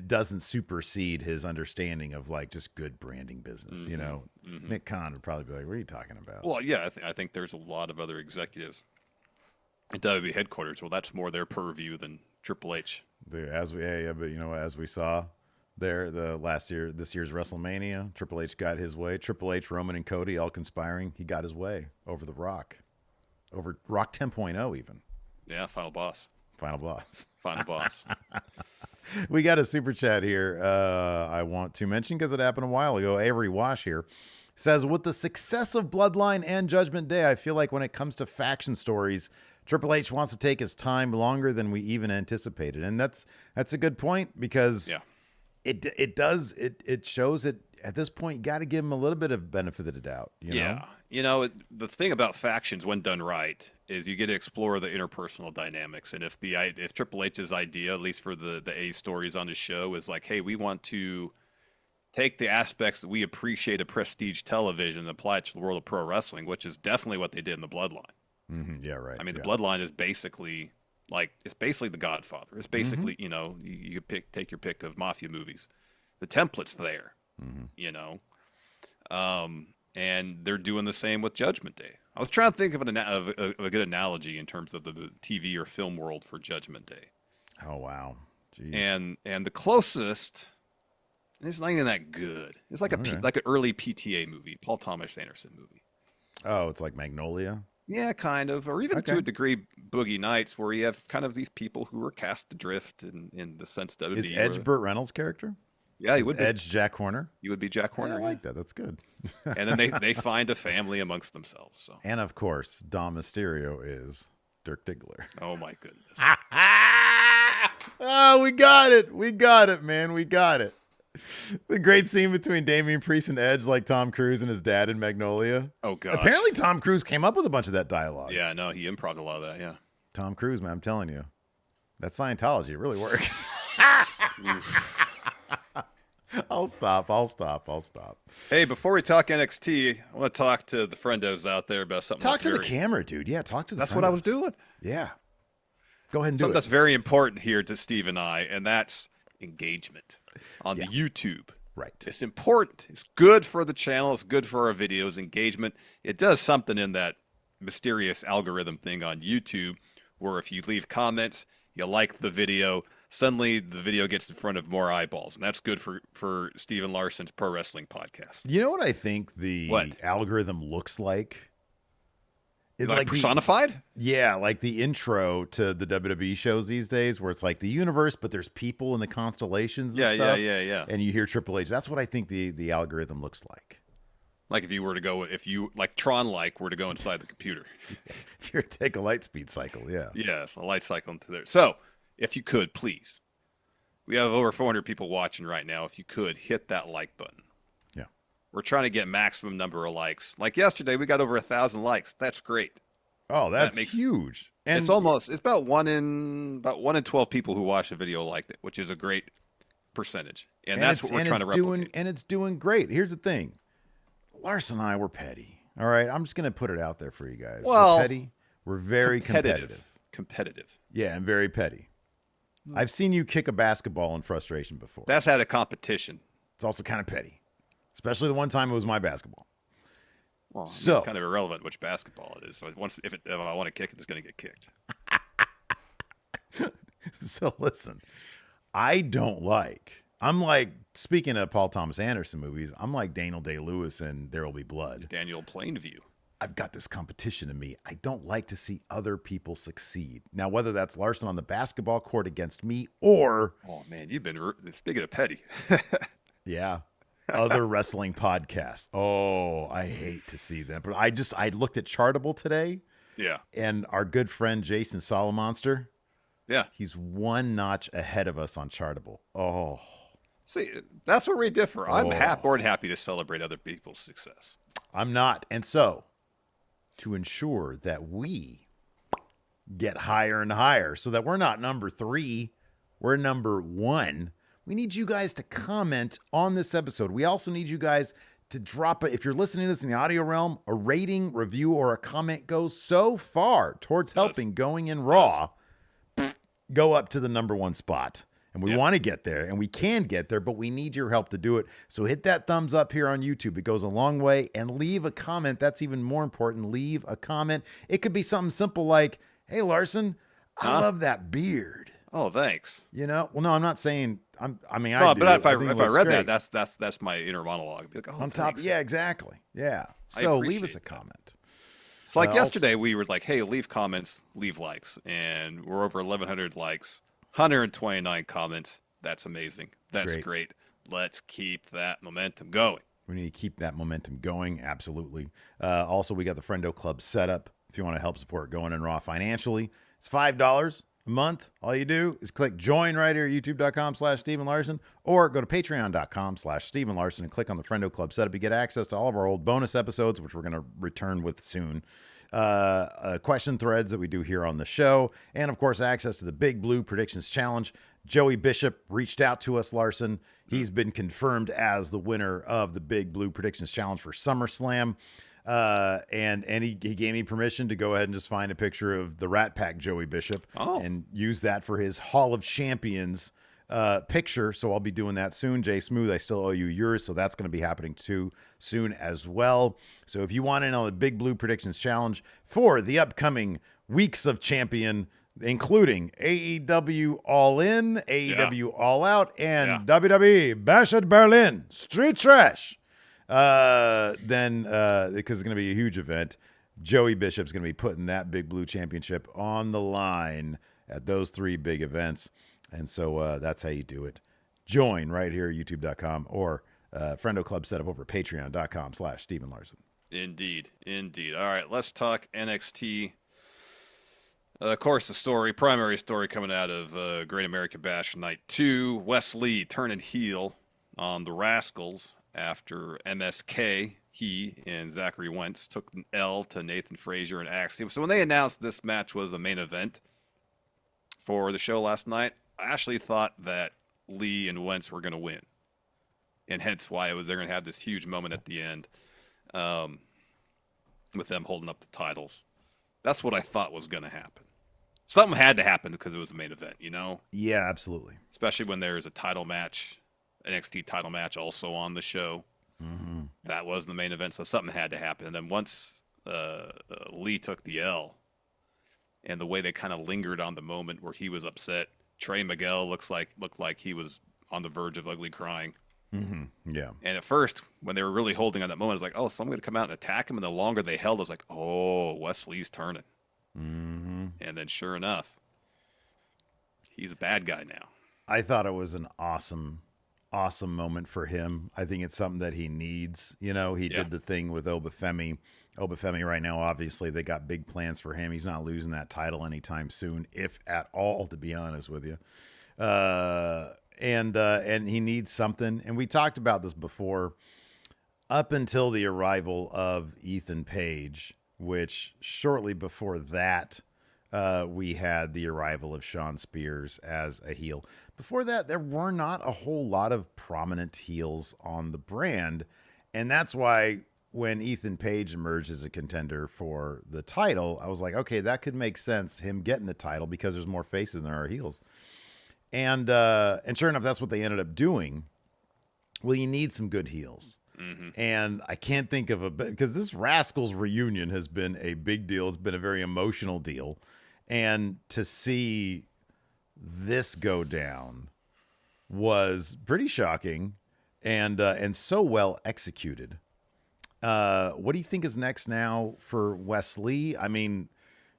doesn't supersede his understanding of like just good branding business. Nick Khan would probably be like, "What are you talking about?" Well, yeah, I think there's a lot of other executives at WWE headquarters. Well, that's more their purview than Triple H. Dude, but as we saw there, this year's WrestleMania, Triple H got his way. Triple H, Roman, and Cody all conspiring. He got his way over The Rock, over Rock 10.0 even. Yeah, final boss. We got a super chat here I want to mention because it happened a while ago. Avery Wash here says, with the success of Bloodline and Judgment Day, I feel like when it comes to faction stories, Triple H wants to take his time longer than we even anticipated. And that's a good point because it shows that at this point, you got to give him a little bit of benefit of the doubt. The thing about factions when done right is you get to explore the interpersonal dynamics. And if Triple H's idea, at least for the A stories on his show, is like, hey, we want to take the aspects that we appreciate of prestige television and apply it to the world of pro wrestling, which is definitely what they did in the Bloodline. Mm-hmm. Yeah, right. I mean, the Bloodline is basically the Godfather. It's basically, you take your pick of mafia movies. The template's there, and they're doing the same with Judgment Day. I was trying to think of a good analogy in terms of the TV or film world for Judgment Day. Oh, wow. Jeez. And the closest, it's not even that good. It's like like an early PTA movie, Paul Thomas Anderson movie. Oh, it's like Magnolia? Yeah, kind of. Or even to a degree, Boogie Nights, where you have kind of these people who are cast adrift in the sense that is Edge Burt Reynolds' character? Yeah, he would be. Edge Jack Horner? You would be Jack Horner. I like that. That's good. And then they find a family amongst themselves. So. And of course, Dom Mysterio is Dirk Diggler. Oh my goodness. Oh, we got it, man. We got it. The great scene between Damian Priest and Edge, like Tom Cruise and his dad in Magnolia. Oh, God. Apparently, Tom Cruise came up with a bunch of that dialogue. Yeah, no, he improv a lot of that, yeah. Tom Cruise, man, I'm telling you. That's Scientology. It really works. I'll stop. Hey, before we talk NXT, I want to talk to the friendos out there about something. Talk to the camera, dude. Yeah, talk to the That's friendos. What I was doing. Yeah. Go ahead and do something it. That's very important here to Steve and I, and that's engagement on the YouTube. Right. It's important. It's good for the channel. It's good for our videos. Engagement. It does something in that mysterious algorithm thing on YouTube where if you leave comments, you like the video, suddenly the video gets in front of more eyeballs. And that's good for Steven Larson's Pro Wrestling Podcast. You know what I think the algorithm looks like? Like personified? Like the intro to the WWE shows these days where it's like the universe, but there's people in the constellations and stuff. Yeah. And you hear Triple H. That's what I think the algorithm looks like. Like if you like Tron were to go inside the computer. If you were to take a light speed cycle, yeah. Yes, a light cycle into there. So, if you could, please. We have over 400 people watching right now. If you could, hit that like button. Yeah. We're trying to get maximum number of likes. Like yesterday, we got over 1,000 likes. That's great. Oh, that's huge. And it's about 1 in 12 people who watch a video liked it, which is a great percentage. And that's what we're trying to replicate. And it's doing great. Here's the thing. Larson and I were petty. All right, I'm just going to put it out there for you guys. Well, we're petty. We're very competitive. Yeah, and very petty. I've seen you kick a basketball in frustration before. That's had a competition. It's also kind of petty, especially the one time it was my basketball. Well, it's kind of irrelevant which basketball it is. So if I want to kick it, it's going to get kicked. So listen, I'm like, speaking of Paul Thomas Anderson movies, I'm like Daniel Day-Lewis in There Will Be Blood. Daniel Plainview. I've got this competition in me. I don't like to see other people succeed. Now, whether that's Larson on the basketball court against me or... Oh, man, you've been speaking of petty. Yeah. Other wrestling podcasts. Oh, I hate to see them. But I looked at Chartable today. Yeah. And our good friend Jason Solomonster. Yeah. He's one notch ahead of us on Chartable. Oh. See, that's where we differ. I'm more than happy to celebrate other people's success. I'm not. And so, to ensure that we get higher and higher so that we're not number 3 We're number 1. We need you guys to comment on this episode. We also need you guys to drop it. If you're listening to this in the audio realm, a rating, review, or a comment goes so far towards helping Going in Raw go up to the number 1 spot. And we want to get there, and we can get there, but we need your help to do it. So hit that thumbs up here on YouTube. It goes a long way. And leave a comment. That's even more important. Leave a comment. It could be something simple like, hey, Larson, I love that beard. Oh, thanks. You know? Well, no, I'm not saying I do. But if I read great. that, that's my inner monologue. Be like, oh, on top. thanks. Yeah, exactly. Yeah. So leave us a comment. It's like yesterday we were like, hey, leave comments, leave likes. And we're over 1,100 likes, 129 comments. That's amazing. That's great. Let's keep that momentum going. We need to keep that momentum going. Absolutely. Also, we got the Friendo Club set up. If you want to help support Going in Raw financially, it's $5 a month. All you do is click join right here at youtube.com/Steven Larson, or go to patreon.com/Steven Larson and click on the Friendo Club setup. You get access to all of our old bonus episodes, which we're going to return with soon. Question threads that we do here on the show. And of course, access to the Big Blue Predictions Challenge. Joey Bishop reached out to us, Larson. He's been confirmed as the winner of the Big Blue Predictions Challenge for SummerSlam. And he gave me permission to go ahead and just find a picture of the Rat Pack Joey Bishop and use that for his Hall of Champions picture. So I'll be doing that soon. Jay Smooth, I still owe you yours, so that's going to be happening too soon as well. So if you want in on the Big Blue Predictions Challenge for the upcoming Weeks of Champion, including AEW All In, AEW All Out, and WWE Bash at Berlin Street Trash, then because it's going to be a huge event, Joey Bishop's going to be putting that Big Blue Championship on the line at those 3 big events. And so that's how you do it. Join right here at youtube.com or Friendo Club set up over at patreon.com/Steven Larson. Indeed. All right, let's talk NXT. Of course, the primary story coming out of Great American Bash Night 2, Wes Lee turning heel on the Rascalz after MSK, he and Zachary Wentz took an L to Nathan Frazier and Axiom. So when they announced this match was the main event for the show last night, I actually thought that Lee and Wentz were going to win. And hence why they're going to have this huge moment at the end with them holding up the titles. That's what I thought was going to happen. Something had to happen because it was the main event, you know? Yeah, absolutely. Especially when there's a title match, NXT title match also on the show. Mm-hmm. That was the main event, so something had to happen. And then once Lee took the L, and the way they kind of lingered on the moment where he was upset, Trey Miguel looked like he was on the verge of ugly crying. Mm-hmm. Yeah. And at first, when they were really holding on that moment, I was like, oh, someone's going to come out and attack him. And the longer they held, I was like, oh, Wes Lee's turning. Mm-hmm. And then sure enough, he's a bad guy now. I thought it was an awesome moment for him. I think it's something that he needs. You know, he did the thing with Obafemi. Obafemi right now, obviously, they got big plans for him. He's not losing that title anytime soon, if at all, to be honest with you. And he needs something. And we talked about this before. Up until the arrival of Ethan Page, which shortly before that, we had the arrival of Shawn Spears as a heel. Before that, there were not a whole lot of prominent heels on the brand. And that's why when Ethan Page emerged as a contender for the title, I was like, okay, that could make sense, him getting the title, because there's more faces than there are heels. And sure enough, that's what they ended up doing. Well, you need some good heels. Mm-hmm. And I can't think of because this Rascalz reunion has been a big deal. It's been a very emotional deal. And to see this go down was pretty shocking and so well executed. What do you think is next now for Wes Lee? I mean,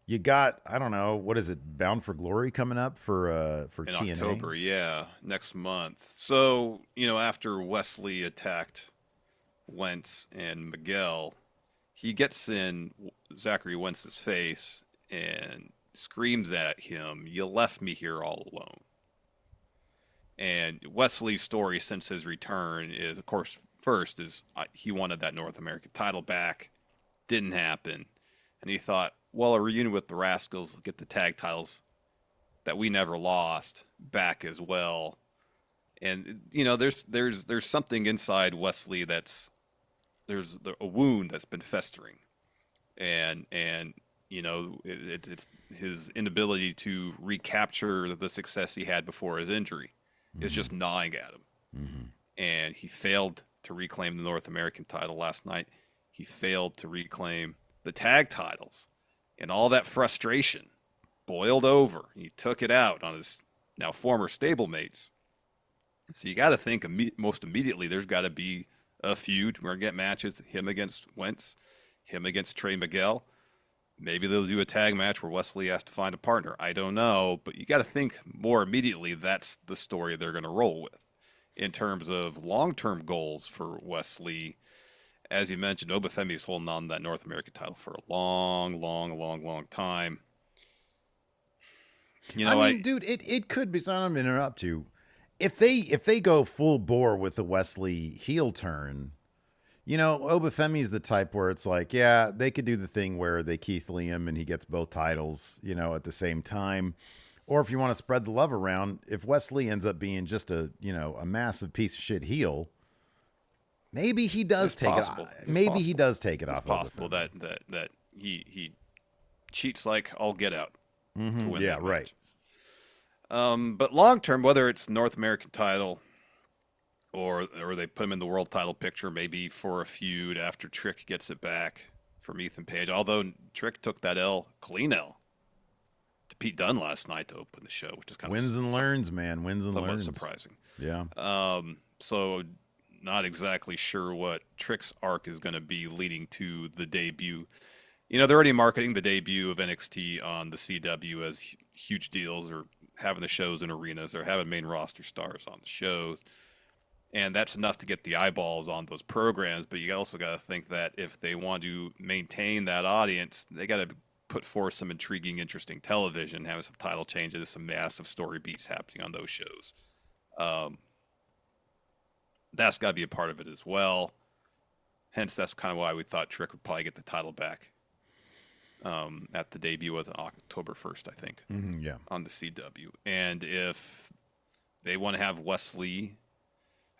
you got, I don't know, what is it, Bound for Glory coming up for in TNA? October, yeah, next month. So, after Wes Lee attacked Wentz and Miguel, he gets in Zachary Wentz's face and screams at him, "You left me here all alone." And Wes Lee's story since his return is, of course, first is he wanted that North American title back. Didn't happen. And he thought, well, a reunion with the Rascalz, get the tag titles. that we never lost back as well. And there's something inside Wes Lee there's a wound that's been festering, and it's his inability to recapture the success he had before his injury is just gnawing at him. And he failed to reclaim the North American title last night. He failed to reclaim the tag titles, and all that frustration boiled over. He took it out on his now former stablemates. So you got to think most immediately there's got to be a feud. We're going to get matches, him against Wentz, him against Trey Miguel. Maybe they'll do a tag match where Wes Lee has to find a partner. I don't know, but you got to think more immediately that's the story they're going to roll with. In terms of long-term goals for Wes Lee, as you mentioned, Obafemi is holding on to that North American title for a long time. Dude, it could be. Sorry, I'm going to interrupt you. If they go full bore with the Wes Lee heel turn, Obafemi is the type where it's like, yeah, they could do the thing where they Keith Lee him and he gets both titles, at the same time. Or if you want to spread the love around, if Wes Lee ends up being just a massive piece of shit heel, maybe he does take it. Maybe he does take it off. It's possible that he cheats like all get out to win. Yeah, right. But long term, whether it's North American title or they put him in the world title picture, maybe for a feud after Trick gets it back from Ethan Page. Although Trick took that clean L to Pete Dunne last night to open the show, which is kind of wins and learns, man. Wins and learns. Surprising. Yeah. So not exactly sure what Trick's arc is going to be leading to the debut. They're already marketing the debut of NXT on the CW as huge deals. They're having the shows in arenas. They're having main roster stars on the shows. And that's enough to get the eyeballs on those programs. But you also got to think that if they want to maintain that audience, they got to put forth some intriguing, interesting television, having some title changes, some massive story beats happening on those shows. That's got to be a part of it as well. Hence, that's kind of why we thought Trick would probably get the title back at the debut was on October 1st, I think, on the CW. And if they want to have Wes Lee,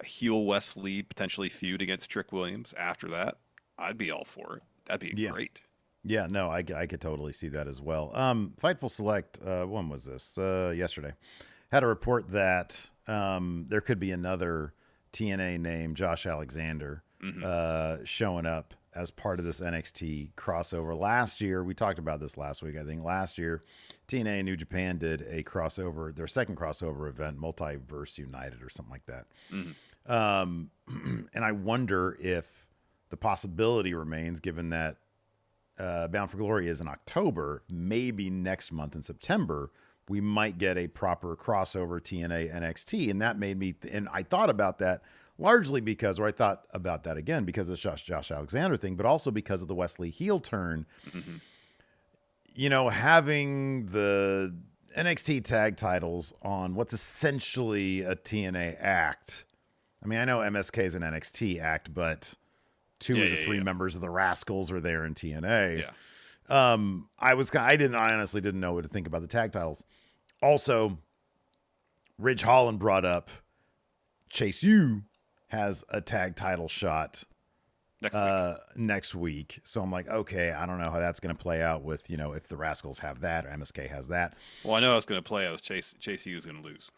a heel Wes Lee, potentially feud against Trick Williams after that, I'd be all for it. That'd be great. Yeah, no, I could totally see that as well. Fightful Select, when was this? Yesterday. Had a report that there could be another TNA named Josh Alexander showing up as part of this NXT crossover. Last year, we talked about this last week, I think. Last year, TNA and New Japan did a crossover, their second crossover event, Multiverse United or something like that. And I wonder if the possibility remains, given that Bound for Glory is in October, maybe next month in September, we might get a proper crossover TNA NXT. And that made me, and I thought about that largely because, or I thought about that again because of the Josh Alexander thing, but also because of the Wes Lee heel turn. Having the NXT tag titles on what's essentially a TNA act. I mean, I know MSK is an NXT act, but two of the three members of the Rascalz are there in TNA. I honestly didn't know what to think about the tag titles. Also, Ridge Holland brought up Chase U has a tag title shot next week. So I'm like, okay, I don't know how that's going to play out with, if the Rascalz have that or MSK has that. Well, I know it's going to play out. Chase U is going to lose.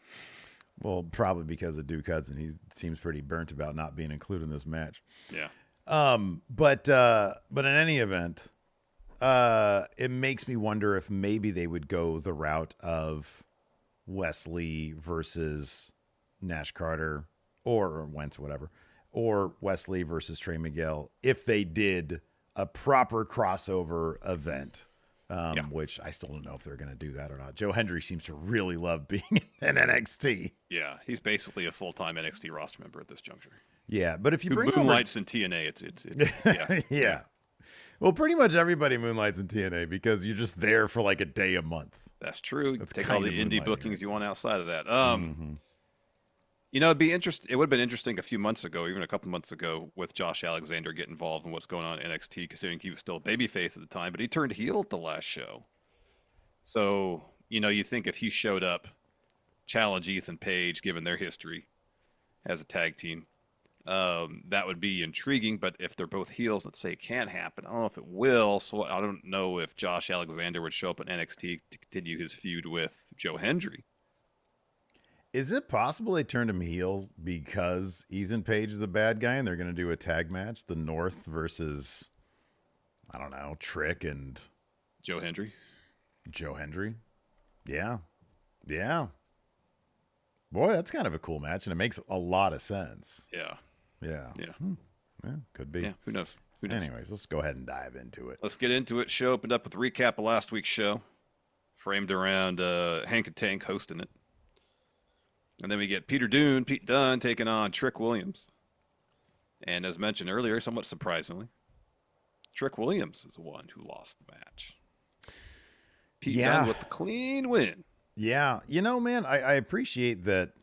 Well, probably because of Duke Hudson. He seems pretty burnt about not being included in this match. Yeah. But in any event, it makes me wonder if maybe they would go the route of Wes Lee versus Nash Carter or Wentz, whatever, or Wes Lee versus Trey Miguel if they did a proper crossover event, which I still don't know if they're going to do that or not. Joe Hendry seems to really love being in NXT. Yeah, he's basically a full-time NXT roster member at this juncture. Yeah, but if you bring moonlights in TNA, it's yeah. Well, pretty much everybody moonlights in TNA because you're just there for like a day a month. That's true. That's take all the indie bookings you want outside of that. It'd be interesting. It would have been interesting a few months ago, even a couple months ago, with Josh Alexander get involved in what's going on in NXT, considering he was still a babyface at the time, but he turned heel at the last show. So you think if he showed up, challenge Ethan Page, given their history as a tag team, that would be intriguing. But if they're both heels, let's say it can't happen. I don't know if it will. So I don't know if Josh Alexander would show up in NXT to continue his feud with Joe Hendry. Is it possible they turned him heels because Ethan Page is a bad guy and they're going to do a tag match? The North versus, I don't know, Trick and Joe Hendry. Yeah. Yeah. Boy, that's kind of a cool match, and it makes a lot of sense. Yeah. Yeah. Yeah, could be. Yeah, who knows? Anyways, let's go ahead and dive into it. Let's get into it. Show opened up with a recap of last week's show, framed around Hank and Tank hosting it. And then we get Pete Dunne taking on Trick Williams. And as mentioned earlier, somewhat surprisingly, Trick Williams is the one who lost the match. Pete Dunne with the clean win. Yeah. Man, I appreciate that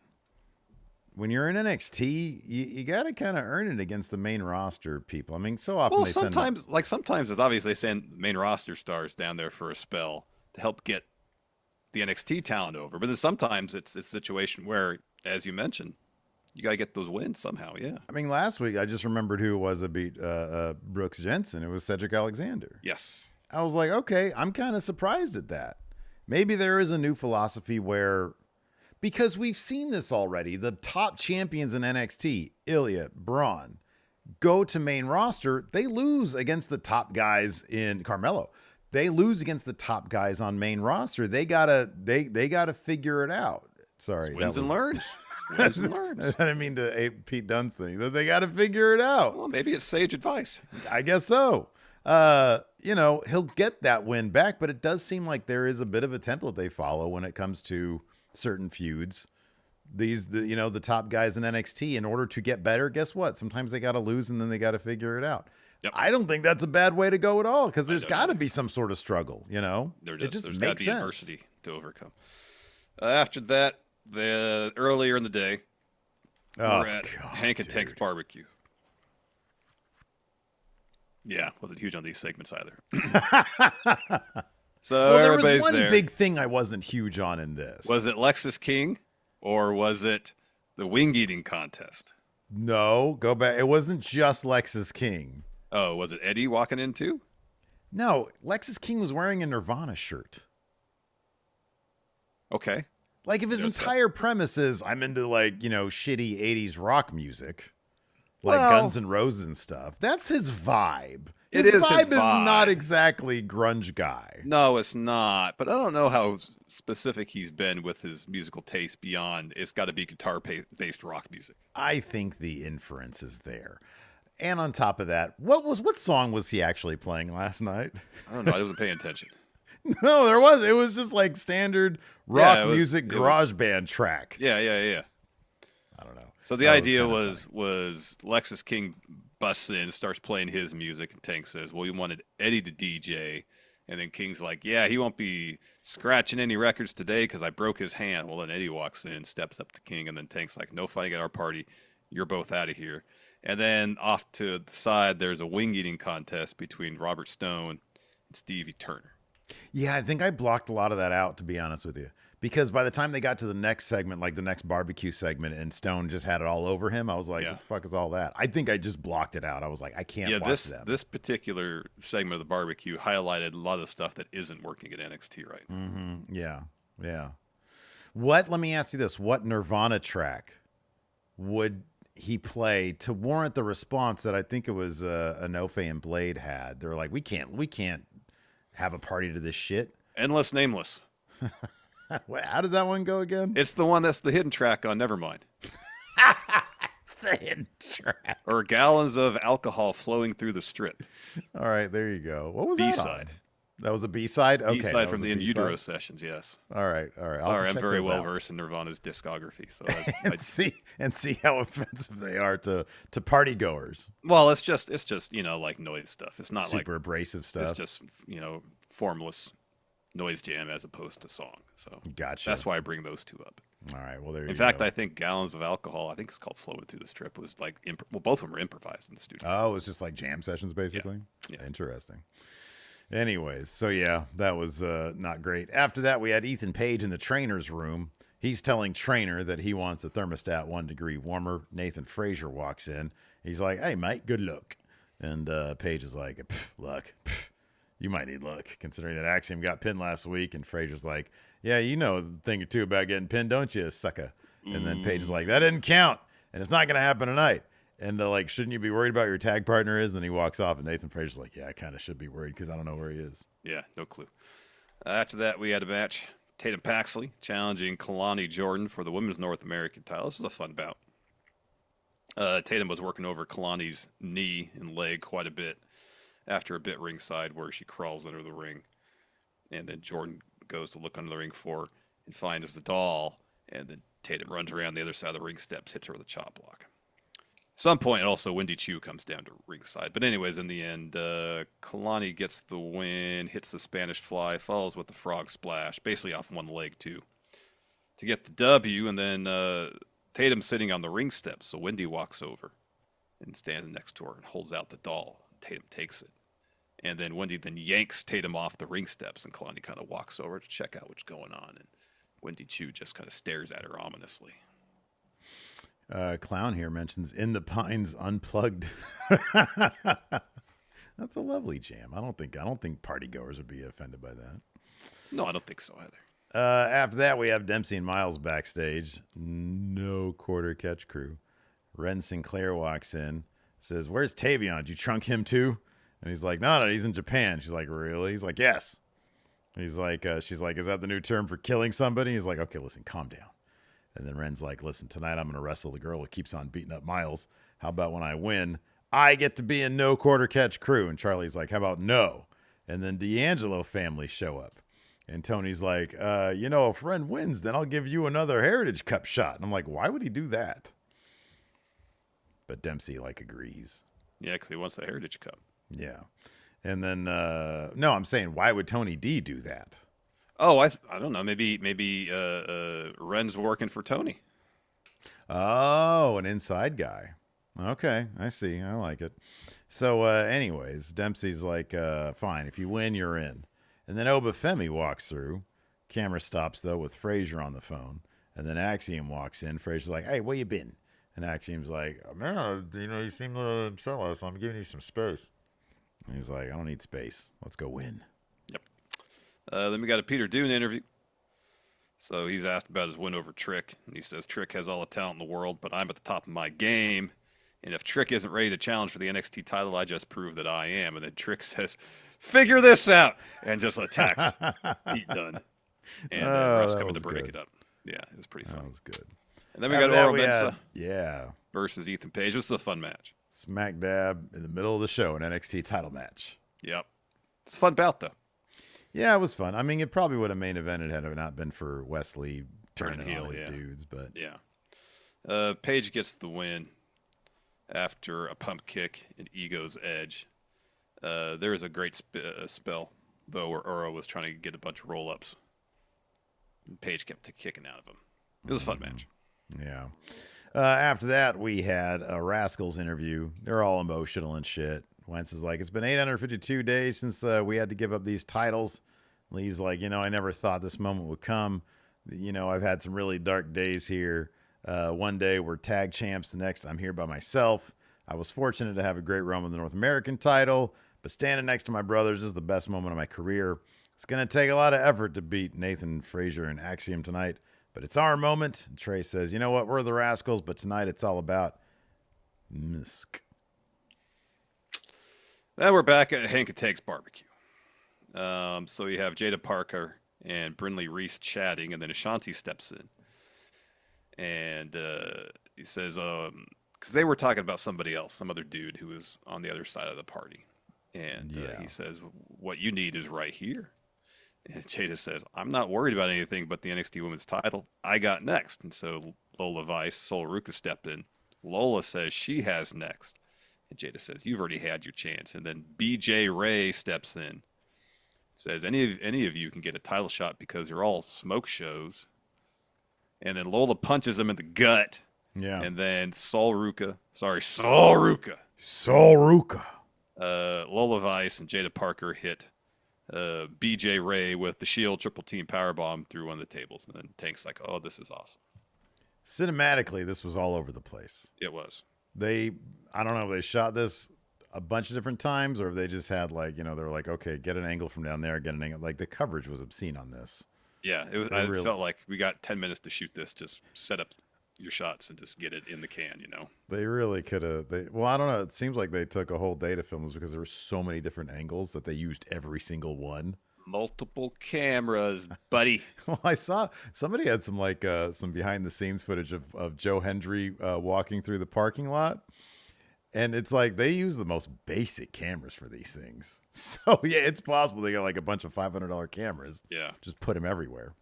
when you're in NXT, you got to kind of earn it against the main roster people. I mean, so often sometimes it's obvious they send main roster stars down there for a spell to help get the NXT talent over. But then sometimes it's a situation where, as you mentioned, you got to get those wins somehow. Yeah. I mean, last week I just remembered who it was that beat Brooks Jensen. It was Cedric Alexander. Yes. I was like, okay, I'm kind of surprised at that. Maybe there is a new philosophy where, because we've seen this already, the top champions in NXT, Ilya, Braun, go to main roster. They lose against the top guys in Carmelo. They lose against the top guys on main roster. They gotta figure it out. Sorry, wins and learns. Wins and learns. I didn't mean to ape Pete Dunne's thing. That they got to figure it out. Well, maybe it's sage advice. I guess so. He'll get that win back, but it does seem like there is a bit of a template they follow when it comes to certain feuds. The top guys in NXT, in order to get better, guess what? Sometimes they got to lose and then they got to figure it out. Yep. I don't think that's a bad way to go at all, because there's got to be some sort of struggle, There's got to be adversity to overcome. After that, earlier in the day, we're at Hank and Tank's barbecue. Yeah, wasn't huge on these segments either. So there was one big thing I wasn't huge on in this. Was it Lexus King, or was it the wing eating contest? No, go back. It wasn't just Lexus King. Oh, was it Eddie walking in too? No, Lexus King was wearing a Nirvana shirt. Okay. Like, if his entire premise is, I'm into, shitty 80s rock music, Guns N' Roses and stuff, that's his vibe. His vibe is not exactly grunge guy. No, it's not. But I don't know how specific he's been with his musical taste beyond it's got to be guitar-based rock music. I think the inference is there. And on top of that, what song was he actually playing last night? I don't know. I wasn't paying attention. No, there was. It was just like standard rock music garage band track. Yeah. I don't know. So the idea was Lexus King busts in, starts playing his music, and Tank says, well, he wanted Eddie to DJ. And then King's like, yeah, he won't be scratching any records today because I broke his hand. Well, then Eddie walks in, steps up to King, and then Tank's like, no fighting at our party. You're both out of here. And then off to the side, there's a wing eating contest between Robert Stone and Stevie Turner. Yeah, I think I blocked a lot of that out, to be honest with you. Because by the time they got to the next segment, like the next barbecue segment, and Stone just had it all over him, I was like, what the fuck is all that? I think I just blocked it out. I was like, I can't watch them. This particular segment of the barbecue highlighted a lot of the stuff that isn't working at NXT right now. Mm-hmm. Yeah. Let me ask you this. What Nirvana track would he play to warrant the response that I think it was Anofe and Blade had? They're like, we can't have a party to this shit. Endless Nameless. Wait, how does that one go again? It's the one that's the hidden track on Nevermind. It's the hidden track. Or Gallons of Alcohol Flowing Through the Strip. All right, there you go. What was B-side. that on? That was a B-side? Okay. B-side from the In Utero sessions, yes. All right. I'm very well versed in Nirvana's discography. So see how offensive they are to party goers. Well, it's just like noise stuff. It's not super abrasive stuff. It's just formless noise jam as opposed to song. So gotcha. That's why I bring those two up. All right. Well, there you go. In fact, I think Gallons of Alcohol, I think it's called Flowing Through the Strip, was like, both of them were improvised in the studio. Oh, it was just like jam sessions, basically? Yeah. Interesting. Anyways, so yeah, that was not great. After that, we had Ethan Page in the trainer's room. He's telling Trainer that he wants a thermostat 1 degree warmer. Nathan Frazier walks in. He's like, "Hey, mate, good luck." And Page is like, "Luck? You might need luck, considering that Axiom got pinned last week." And Frazier's like, "Yeah, you know a thing or two about getting pinned, don't you, sucker?" And then Page is like, "That didn't count, and it's not going to happen tonight." And like, "Shouldn't you be worried about who your tag partner is?" And then he walks off, and Nathan Frazier's like, "Yeah, I kind of should be worried because I don't know where he is." Yeah, no clue. After that, we had a match. Tatum Paxley challenging Kalani Jordan for the Women's North American title. This was a fun bout. Tatum was working over Kalani's knee and leg quite a bit after a bit ringside where she crawls under the ring. And then Jordan goes to look under the ring for her and finds the doll. And then Tatum runs around the other side of the ring steps, hits her with a chop block. At some point, also, Wendy Chu comes down to ringside. But anyways, in the end, Kalani gets the win, hits the Spanish fly, follows with the frog splash, basically off one leg, too, to get the W. And then Tatum's sitting on the ring steps, so Wendy walks over and stands next to her and holds out the doll. Tatum takes it. And then Wendy then yanks Tatum off the ring steps, and Kalani kind of walks over to check out what's going on. And Wendy Chu just kind of stares at her ominously. Clown here mentions "In the Pines Unplugged." That's a lovely jam. I don't think party goers would be offended by that. No, I don't think so either. After that, we have Dempsey and Miles backstage. No quarter catch crew. Ren Sinclair walks in, says, "Where's Tavion? Did you trunk him too?" And he's like, No, he's in Japan. She's like, "Really?" He's like, "Yes." He's like, she's like, "Is that the new term for killing somebody?" He's like, "Okay, listen, calm down." And then Ren's like, "Listen, tonight I'm going to wrestle the girl who keeps on beating up Miles. How about when I win, I get to be in no quarter catch crew?" And Charlie's like, "How about no?" And then D'Angelo family show up. And Tony's like, "If Ren wins, then I'll give you another Heritage Cup shot." And I'm like, why would he do that? But Dempsey agrees. Yeah, because he wants the Heritage Cup. Yeah. And then, no, I'm saying, why would Tony D do that? Oh, I don't know. Maybe Ren's working for Tony. Oh, an inside guy. Okay, I see. I like it. So, anyways, Dempsey's like, "Fine, if you win, you're in." And then Obafemi walks through. Camera stops, though, with Frazier on the phone. And then Axiom walks in. Frazier's like, "Hey, where you been?" And Axiom's like, "Man, you seem upset, so I'm giving you some space." And he's like, "I don't need space. Let's go win." Yep. Then we got a Peter Dune interview. So he's asked about his win over Trick. And he says, "Trick has all the talent in the world, but I'm at the top of my game. And if Trick isn't ready to challenge for the NXT title, I just prove that I am." And then Trick says, "Figure this out," and just attacks Pete Dunne. And Russ coming to break it up. Yeah, it was pretty fun. That was good. And then we got Oro Mensah yeah, versus Ethan Page. This is a fun match. Smack dab in the middle of the show, an NXT title match. Yep. It's a fun bout, though. Yeah, it was fun. I mean, it probably would have main evented had it not been for Wes Lee Turning heel, all these dudes. But yeah. Page gets the win after a pump kick and Ego's edge. There was a great spell, though, where Oro was trying to get a bunch of roll-ups. And Page kept kicking out of him. It was a fun match. Yeah. After that, we had a Rascalz interview. They're all emotional and shit. Wentz is like, "It's been 852 days since we had to give up these titles." Lee's like, "I never thought this moment would come. I've had some really dark days here. One day we're tag champs. The next I'm here by myself. I was fortunate to have a great run with the North American title, but standing next to my brothers is the best moment of my career. It's going to take a lot of effort to beat Nathan Frazier and Axiom tonight, but it's our moment." And Trey says, "You know what? We're the Rascalz, but tonight it's all about Misk." Then we're back at Hank and Tank's barbecue. So you have Jada Parker and Brinley Reese chatting, and then Ashanti steps in. And he says, because they were talking about somebody else, some other dude who was on the other side of the party. And he says, "What you need is right here." And Jada says, "I'm not worried about anything but the NXT Women's title. I got next." And so Lola Vice, Sol Ruka stepped in. Lola says she has next. And Jada says, "You've already had your chance." And then BJ Ray steps in. Says, any of you can get a title shot because you're all smoke shows. And then Lola punches him in the gut. Yeah. And then Sol Ruka. Lola Vice and Jada Parker hit BJ Ray with the Shield triple team powerbomb through one of the tables. And then Tank's like, oh, this is awesome. Cinematically, this was all over the place. It was. I don't know if they shot this a bunch of different times or if they just had they were like, okay, get an angle from down there, get an angle. Like the coverage was obscene on this. Yeah, it was. I felt like we got 10 minutes to shoot this. Just set up your shots and just get it in the can, They really could have. Well, I don't know. It seems like they took a whole day to film this because there were so many different angles that they used every single one. Multiple cameras, buddy. Well, I saw somebody had some some behind the scenes footage of Joe Hendry walking through the parking lot. And it's like they use the most basic cameras for these things. So, yeah, it's possible they got like a bunch of $500 cameras. Yeah. Just put them everywhere.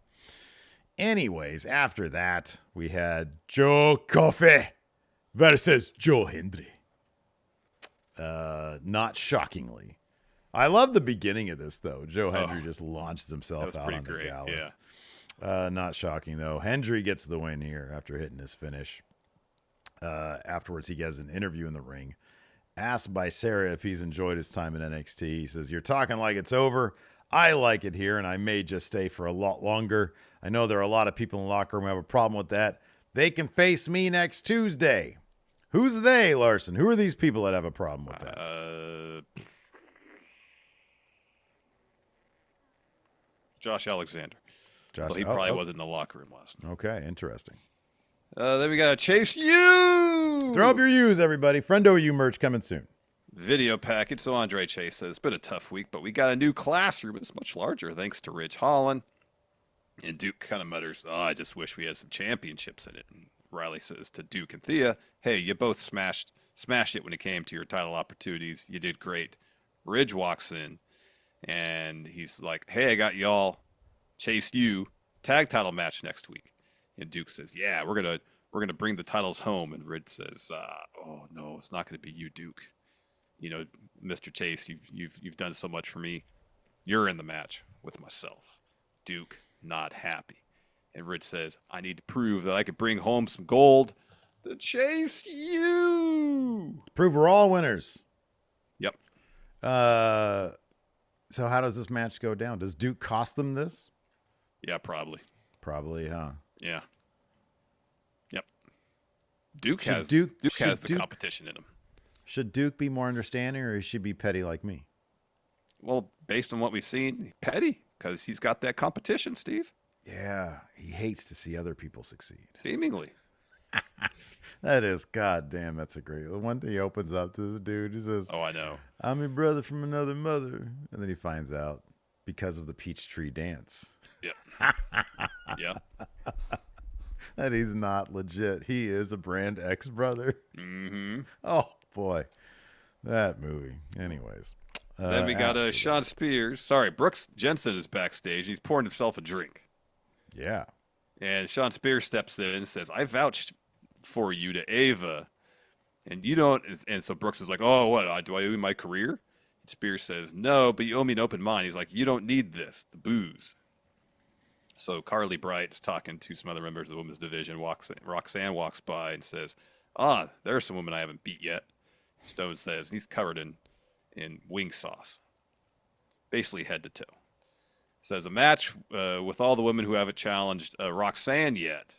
Anyways, after that, we had Joe Coffey versus Joe Hendry. Not shockingly. I love the beginning of this, though. Joe Hendry just launches himself out on the gallows. Yeah. Not shocking, though. Hendry gets the win here after hitting his finish. Afterwards, he gets an interview in the ring. Asked by Sarah if he's enjoyed his time in NXT. He says, "You're talking like it's over. I like it here, and I may just stay for a lot longer. I know there are a lot of people in the locker room who have a problem with that. They can face me next Tuesday." Who's they, Larson? Who are these people that have a problem with that? Josh Alexander. Well, he probably wasn't in the locker room last night. Okay, interesting. Then we got Chase U. Throw up your U's, everybody. Friendo U merch coming soon. Video package. So Andre Chase says, it's been a tough week, but we got a new classroom. It's much larger thanks to Ridge Holland. And Duke kind of mutters, oh, I just wish we had some championships in it. And Riley says to Duke and Thea, hey, you both smashed it when it came to your title opportunities. You did great. Ridge walks in, and he's like, hey, I got y'all Chase U tag title match next week. And Duke says, yeah, we're gonna bring the titles home. And Ridge says, oh no, it's not gonna be you, Duke. You know, Mr. Chase, you've done so much for me. You're in the match with myself. Duke, not happy. And Ridge says, I need to prove that I could bring home some gold to Chase U. Prove we're all winners. Yep. So how does this match go down? Does Duke cost them this? Yeah, probably. Probably, huh? Yeah. Yep. Duke has the competition in him. Should Duke be more understanding, or should he be petty like me? Well, based on what we've seen, petty, because he's got that competition, Steve. Yeah, he hates to see other people succeed. Seemingly. That is, goddamn, that's a great. The one thing he opens up to this dude, he says, oh, I know. I'm your brother from another mother. And then he finds out because of the Peachtree Dance. Yeah. Yeah. That he's not legit. He is a Brand X brother. Mm-hmm. Oh, boy. That movie. Anyways. Then we got Sean Spears. Sorry, Brooks Jensen is backstage. He's pouring himself a drink. Yeah. And Sean Spears steps in and says, I vouched for you to Ava. And you don't. And so Brooks is like, oh, what? Do I owe you my career? And Spears says, no, but you owe me an open mind. He's like, you don't need this, the booze. So Carly Bright is talking to some other members of the women's division. Roxanne walks by and says, there are some women I haven't beat yet. Stone says, he's covered in wing sauce, basically head to toe. Says a match with all the women who haven't challenged Roxanne yet.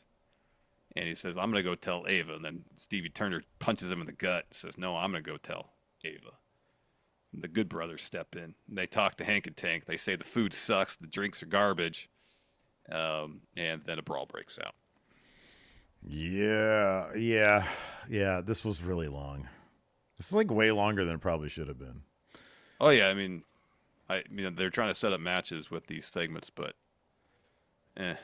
And he says, I'm going to go tell Ava. And then Stevie Turner punches him in the gut and says, no, I'm going to go tell Ava. And the Good Brothers step in. And they talk to Hank and Tank. They say the food sucks, the drinks are garbage. And then a brawl breaks out. Yeah. This was really long. This is like way longer than it probably should have been. Oh yeah, I mean, they're trying to set up matches with these segments, but Yeah.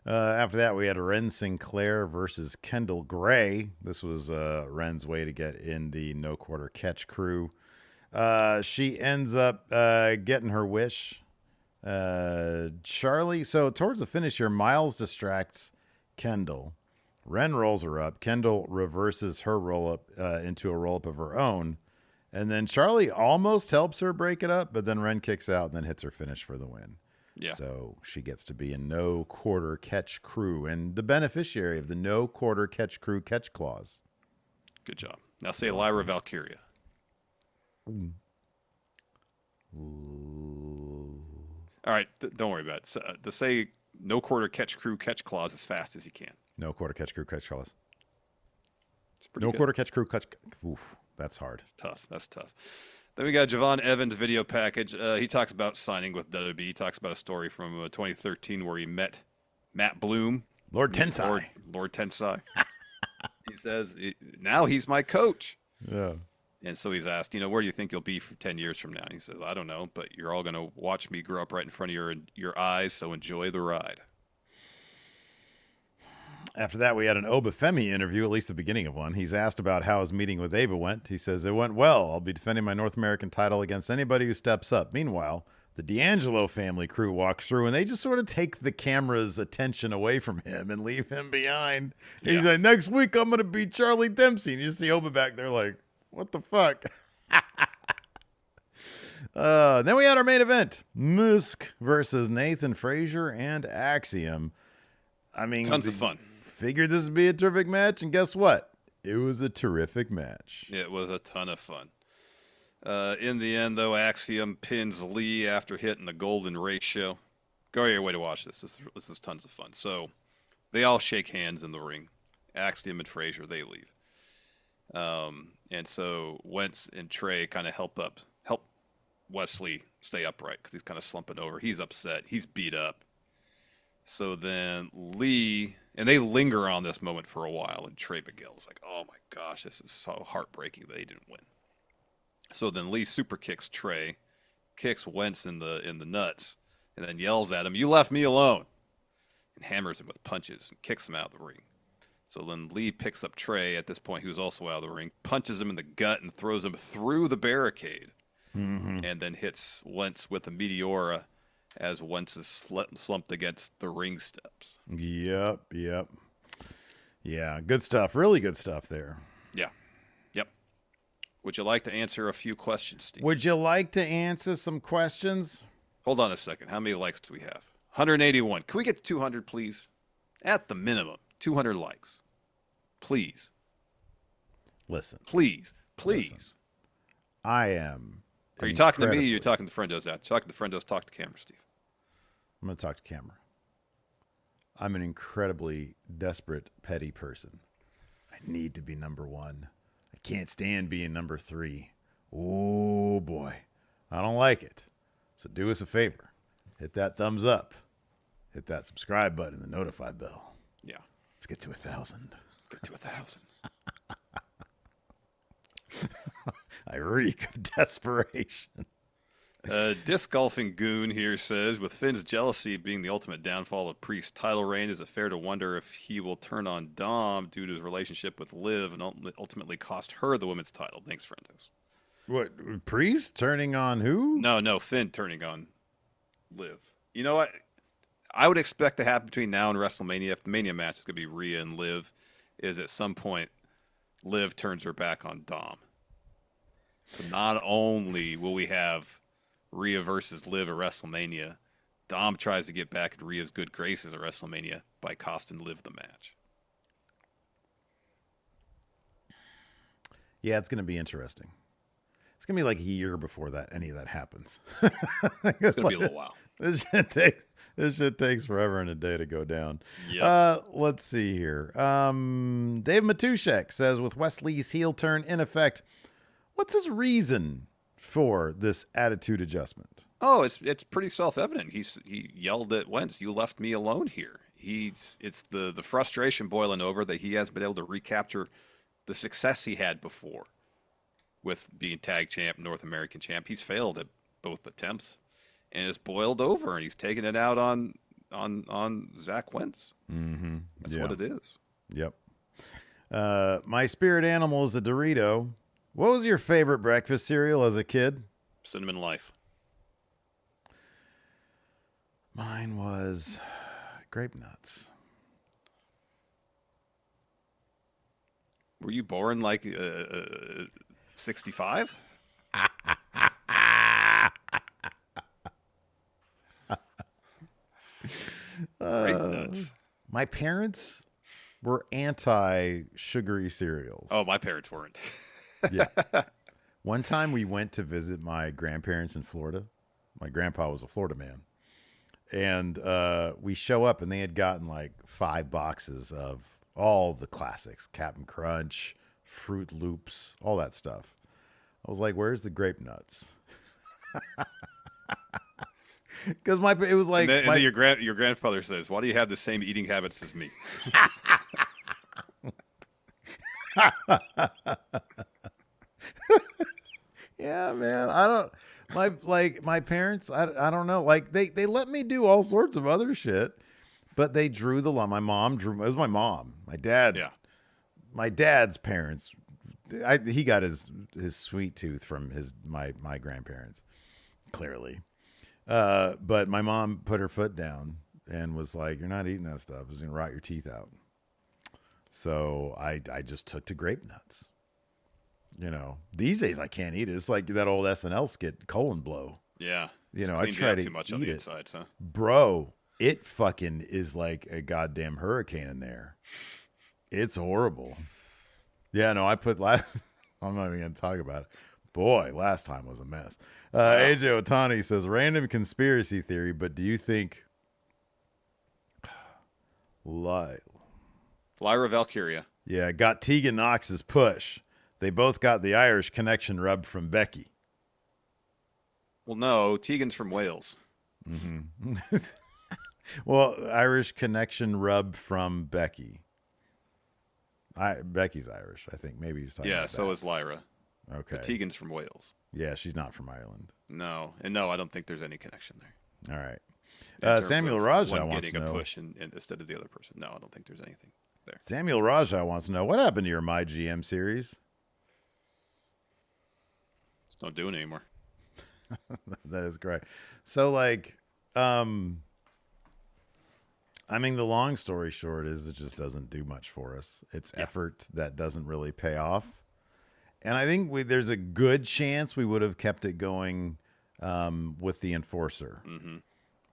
After that, we had Ren Sinclair versus Kendall Gray. This was Ren's way to get in the No Quarter Catch crew. She ends up getting her wish. Charlie, so towards the finish here, Miles distracts Kendall. Ren rolls her up. Kendall reverses her roll up into a roll up of her own. And then Charlie almost helps her break it up, but then Ren kicks out and then hits her finish for the win. Yeah. So she gets to be a No Quarter Catch crew and the beneficiary of the No Quarter Catch crew catch clause. Good job. Now say Lyra Valkyria. Ooh. All right, don't worry about it. So, to say no quarter catch crew catch clause as fast as you can. No quarter catch crew catch clause. It's pretty No good. quarter catch crew catch. Oof, that's hard. It's tough. That's tough. Then we got Javon Evans' video package. He talks about signing with WWE. He talks about a story from 2013 where he met Matt Bloom. Lord Tensai. Lord Tensai. He says, now he's my coach. Yeah. And so he's asked, where do you think you'll be for 10 years from now? And he says, I don't know, but you're all going to watch me grow up right in front of your eyes, so enjoy the ride. After that, we had an Obafemi interview, at least the beginning of one. He's asked about how his meeting with Ava went. He says, it went well. I'll be defending my North American title against anybody who steps up. Meanwhile, the D'Angelo family crew walks through, and they just sort of take the camera's attention away from him and leave him behind. Yeah. He's like, next week, I'm going to be Charlie Dempsey. And you see Oba back there like, what the fuck? Then we had our main event, Musk versus Nathan Frazier and Axiom. I mean, tons of fun. Figured this would be a terrific match, and guess what? It was a terrific match. It was a ton of fun. In the end, though, Axiom pins Lee after hitting the golden ratio. Go your way to watch this. This is tons of fun. So they all shake hands in the ring. Axiom and Frazier, they leave. And so Wentz and Trey kind of help Wes Lee stay upright because he's kind of slumping over. He's upset. He's beat up. So then Lee, and they linger on this moment for a while, and Trey Miguel's like, oh my gosh, this is so heartbreaking that they didn't win. So then Lee super kicks Trey, kicks Wentz in the nuts, and then yells at him, you left me alone, and hammers him with punches and kicks him out of the ring. So then Lee picks up Trey at this point, who's also out of the ring, punches him in the gut and throws him through the barricade, and then hits Wentz with a Meteora as Wentz is slumped against the ring steps. Yep. Yeah, good stuff. Really good stuff there. Yeah. Yep. Would you like to answer a few questions, Steve? Would you like to answer some questions? Hold on a second. How many likes do we have? 181. Can we get to 200, please? At the minimum, 200 likes. Please. Listen. Please. Listen. I am. Are you talking to me or you're talking to Friendos out? Talking to Friendos, talk to camera, Steve. I'm going to talk to camera. I'm an incredibly desperate, petty person. I need to be number one. I can't stand being number 3. Oh, boy. I don't like it. So do us a favor. Hit that thumbs up. Hit that subscribe button and the notify bell. Yeah. Let's get to 1,000. Let's get to 1,000. I reek of desperation. Disc Golfing Goon here says, with Finn's jealousy being the ultimate downfall of Priest's title reign, is it fair to wonder if he will turn on Dom due to his relationship with Liv and ultimately cost her the women's title? Thanks, Friendos. What, Priest turning on who? No, Finn turning on Liv. You know what? I would expect to happen between now and WrestleMania, if the Mania match is going to be Rhea and Liv, is at some point Liv turns her back on Dom. So not only will we have Rhea versus Liv at WrestleMania, Dom tries to get back in Rhea's good graces at WrestleMania by costing Liv the match. Yeah, it's going to be interesting. It's going to be like a year before that any of that happens. It's going to be a little while. This shit takes forever and a day to go down. Yep. Let's see here. Dave Matuszek says, with Wes Lee's heel turn in effect, what's his reason for this attitude adjustment? Oh, it's pretty self-evident. He yelled at Wentz, "You left me alone here." It's the frustration boiling over that he hasn't been able to recapture the success he had before with being tag champ, North American champ. He's failed at both attempts, and it's boiled over, and he's taking it out on Zach Wentz. Mm-hmm. That's what it is. Yep. My spirit animal is a Dorito. What was your favorite breakfast cereal as a kid? Cinnamon Life. Mine was Grape Nuts. Were you born like 65? Grape Nuts. My parents were anti-sugary cereals. Oh, my parents weren't. Yeah. One time we went to visit my grandparents in Florida. My grandpa was a Florida man. And we show up, and they had gotten like 5 boxes of all the classics, Captain Crunch, Fruit Loops, all that stuff. I was like, where's the grape nuts? Because it was like... And then your grandfather says, why do you have the same eating habits as me? Yeah, man. I don't... My parents, I don't know. Like, they let me do all sorts of other shit, but they drew the line. My mom drew... It was my mom. My dad... Yeah. My dad's parents... he got his sweet tooth from my grandparents, clearly. But my mom put her foot down and was like, "You're not eating that stuff. It's gonna rot your teeth out." So I just took to grape nuts. You know, these days I can't eat it. It's like that old SNL skit, colon blow. Yeah. You know, I try to too much eat on the it. insides, huh? Bro, it fucking is like a goddamn hurricane in there. It's horrible. Yeah, no, I'm not even going to talk about it. Boy, last time was a mess. AJ Otani says, random conspiracy theory, but do you think Lyra Valkyria. Yeah, got Tegan Knox's push. They both got the Irish connection rubbed from Becky. Well, no, Tegan's from Wales. Mm-hmm. Well, Irish connection rubbed from Becky. Becky's Irish, I think. Maybe he's talking about that. Yeah, so is Lyra. Okay. But Tegan's from Wales. Yeah, she's not from Ireland. No, I don't think there's any connection there. All right. Samuel Raja wants to know. Getting a push instead of the other person. No, I don't think there's anything there. Samuel Raja wants to know, what happened to your My GM series? Don't do it anymore. That is great. So, like, I mean, the long story short is it just doesn't do much for us. It's effort that doesn't really pay off. And I think there's a good chance we would have kept it going with the Enforcer. Mm-hmm.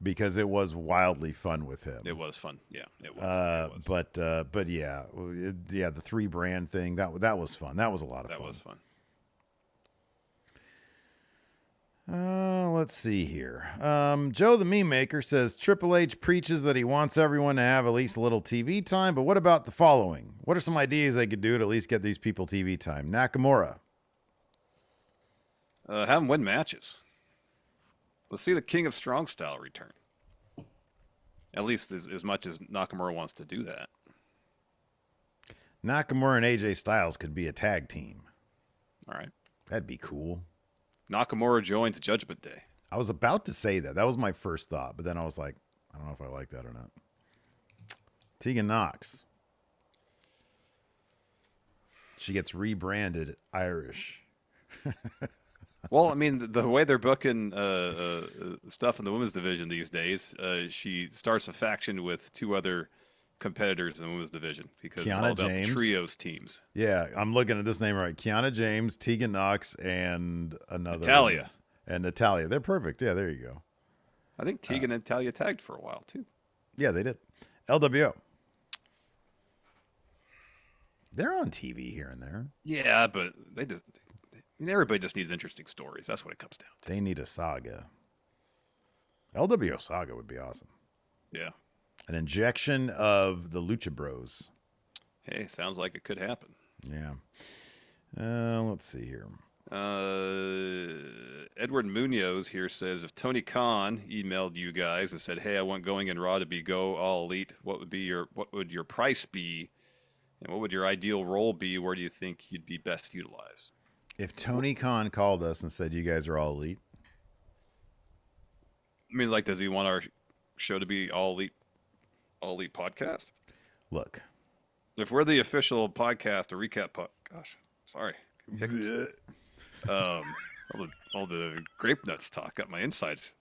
Because it was wildly fun with him. It was fun. Yeah, it was. But yeah, the 3 brand thing, that was fun. That was a lot of fun. That was fun. Let's see here. Joe the Meme Maker says Triple H preaches that he wants everyone to have at least a little TV time, but what about the following? What are some ideas they could do to at least get these people TV time? Nakamura. Have them win matches. Let's see the King of Strong Style return. At least as much as Nakamura wants to do that. Nakamura and AJ Styles could be a tag team. All right. That'd be cool. Nakamura joins Judgment Day. I was about to say that. That was my first thought, but then I was like, I don't know if I like that or not. Tegan Knox. She gets rebranded Irish. Well, I mean, the way they're booking stuff in the women's division these days, she starts a faction with 2 other competitors in the women's division because it's all about the trios teams. Yeah, I'm looking at this name right. Kiana James, Tegan Knox, and another Natalya. One. And Natalya. They're perfect. Yeah, there you go. I think Tegan and Natalya tagged for a while, too. Yeah, they did. LWO. They're on TV here and there. Yeah, but everybody just needs interesting stories. That's what it comes down to. They need a saga. LWO saga would be awesome. Yeah. An injection of the Lucha Bros. Hey, sounds like it could happen. Yeah. Let's see here. Edward Munoz here says, if Tony Khan emailed you guys and said, hey, I want Going in Raw to be Go All Elite, what would your price be? And what would your ideal role be? Where do you think you'd be best utilized? If Tony Khan called us and said, you guys are all elite. I mean, like, does he want our show to be all elite podcast? Look. If we're the official podcast, or recap gosh, sorry. All the grape nuts talk got my insides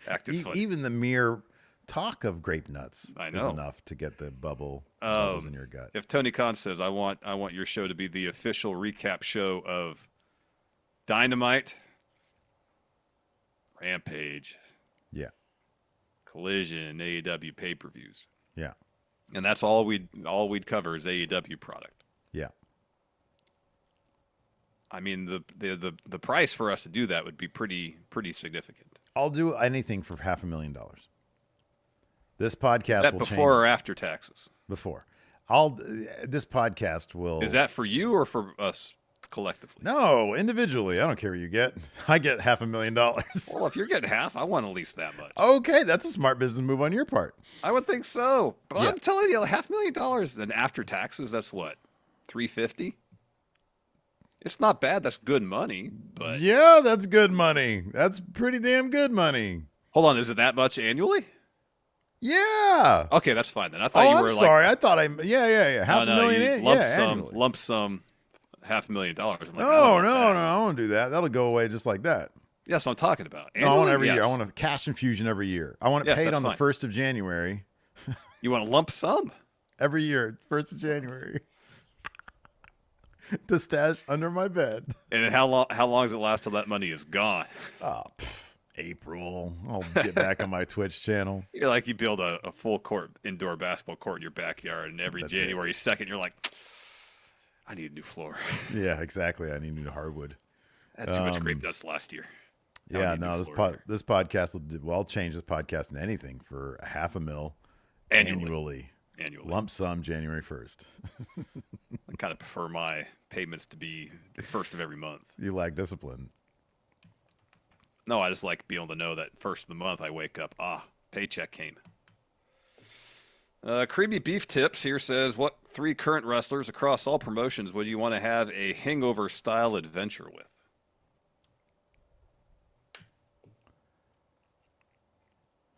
active funny. Even the mere talk of grape nuts is know. enough to get the bubbles in your gut. If Tony Khan says, I want your show to be the official recap show of Dynamite, Rampage, yeah, Collision, AEW pay-per-views, yeah, and that's all we'd cover is AEW product. Yeah. I mean, the price for us to do that would be pretty significant. I'll do anything for $500,000. This podcast Is that will before change or after taxes? before. This podcast will. Is that for you or for us collectively? No, individually. I don't care what you get. I get $500,000. Well, if you're getting half, I want at least that much. Okay, that's a smart business move on your part. I would think so. But Yeah. I'm telling you, $500,000 then after taxes, that's what? $350? It's not bad. That's good money, but Yeah, that's good money. That's pretty damn good money. hold on, is it that much annually? Yeah. Okay, that's fine then. I thought you I'm were sorry. I thought yeah. Half a million in. lump Yeah, sum, annually. lump sum, $500,000. I'm like, No, I don't want that. I won't do that. That'll go away just like that. That's what I'm talking about. No, I want Annually? every year. Yes. I want a cash infusion every year. I want it Yes, paid that's on the fine. 1st of January. You want a lump sum? Every year, 1st of January. To stash under my bed. And then how long does it last till that money is gone? Oh, April. I'll get back on my Twitch channel. You're like you build a full court indoor basketball court in your backyard, and every That's it. January 2nd, you're like, I need a new floor. Yeah, exactly. I need new hardwood. I had too much grape nuts last year. Now I Yeah, need a new no, floor here. this podcast will I'll change this podcast into anything for $500,000 Annually. Lump sum January 1st. I kind of prefer my payments to be the first of every month. You lack discipline. No, I just like being able to know that first of the month I wake up, paycheck came. Creamy Beef Tips here says, what 3 current wrestlers across all promotions would you want to have a hangover-style adventure with?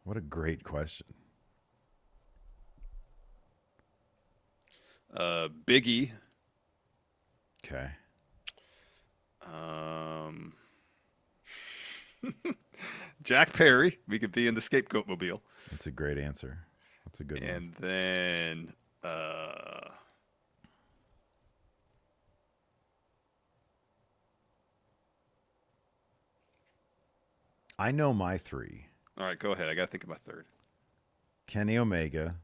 What a great question. Biggie. Okay. Jack Perry. We could be in the scapegoat mobile. That's a great answer. That's a good one. And then I know my 3. all right, go ahead. I got to think of my third. Kenny Omega,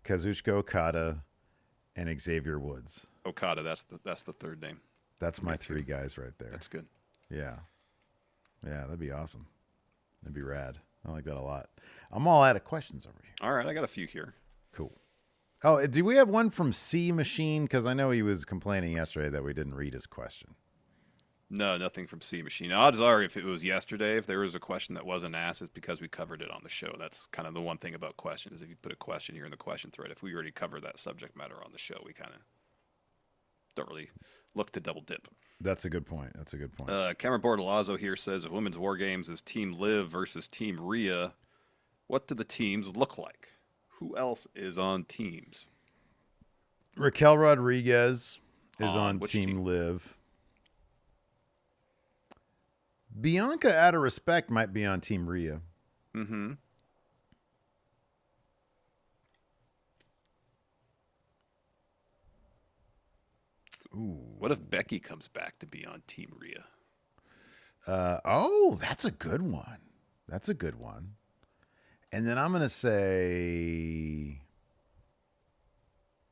Kazuchika Okada, and Xavier Woods. Okada, that's the third name. That's my 3 guys right there. That's good. Yeah. Yeah, that'd be awesome. That'd be rad. I like that a lot. I'm all out of questions over here. All right, I got a few here. Cool. Oh, do we have one from C Machine? Because I know he was complaining yesterday that we didn't read his question. No, nothing from C Machine. Odds are, if it was yesterday, if there was a question that wasn't asked, it's because we covered it on the show. That's kind of the one thing about questions. If you put a question here in the question thread, if we already covered that subject matter on the show, we kind of don't really look to double dip. That's a good point. Cameron Bordalazzo here says, if Women's War Games is Team Liv versus Team Rhea, what do the teams look like? Who else is on teams? Raquel Rodriguez is on which Team team? Liv. Bianca, out of respect, might be on Team Rhea. Mm-hmm. Ooh. What if Becky comes back to be on Team Rhea? That's a good one. That's a good one. And then I'm going to say,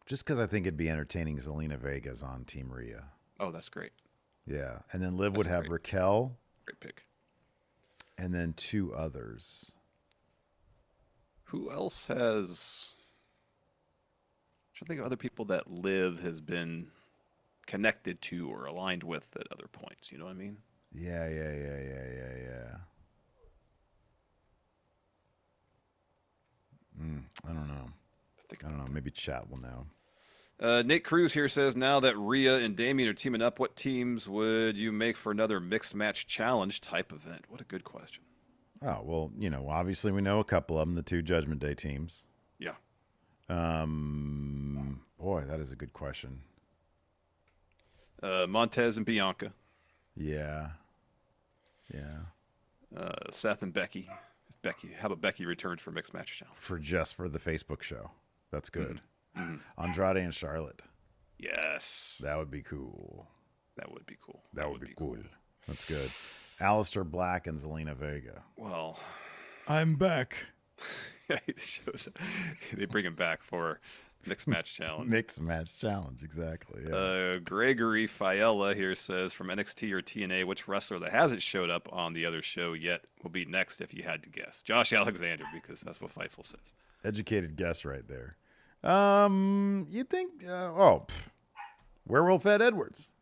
just because I think it'd be entertaining, Zelina Vega's on Team Rhea. Oh, that's great. Yeah. And then Liv would That's have great. Raquel Great pick. and then 2 others. Who else has... I'm trying to think of other people that Liv has been connected to or aligned with at other points. You know what I mean? Yeah. I don't know. I don't know. Maybe chat will know. Nate Cruz here says, now that Rhea and Damien are teaming up, what teams would you make for another mixed match challenge type event? What a good question. Oh, well, obviously we know a couple of them, the 2 Judgment Day teams. Yeah. Boy, that is a good question. Montez and Bianca. Yeah. Seth and Becky. How about Becky returns for mixed match challenge? For the Facebook show. That's good. Mm-hmm. Andrade and Charlotte. Yes. That would be cool. That would be cool. That would be cool. That's good. Aleister Black and Zelina Vega. Well, I'm back. it shows they bring him back for Mixed match challenge. Mixed match challenge, exactly. Yeah. Gregory Fiella here says, from NXT or TNA, which wrestler that hasn't showed up on the other show yet will be next if you had to guess? Josh Alexander, because that's what Fightful says. Educated guess right there. You think? Werewolf Ed Edwards.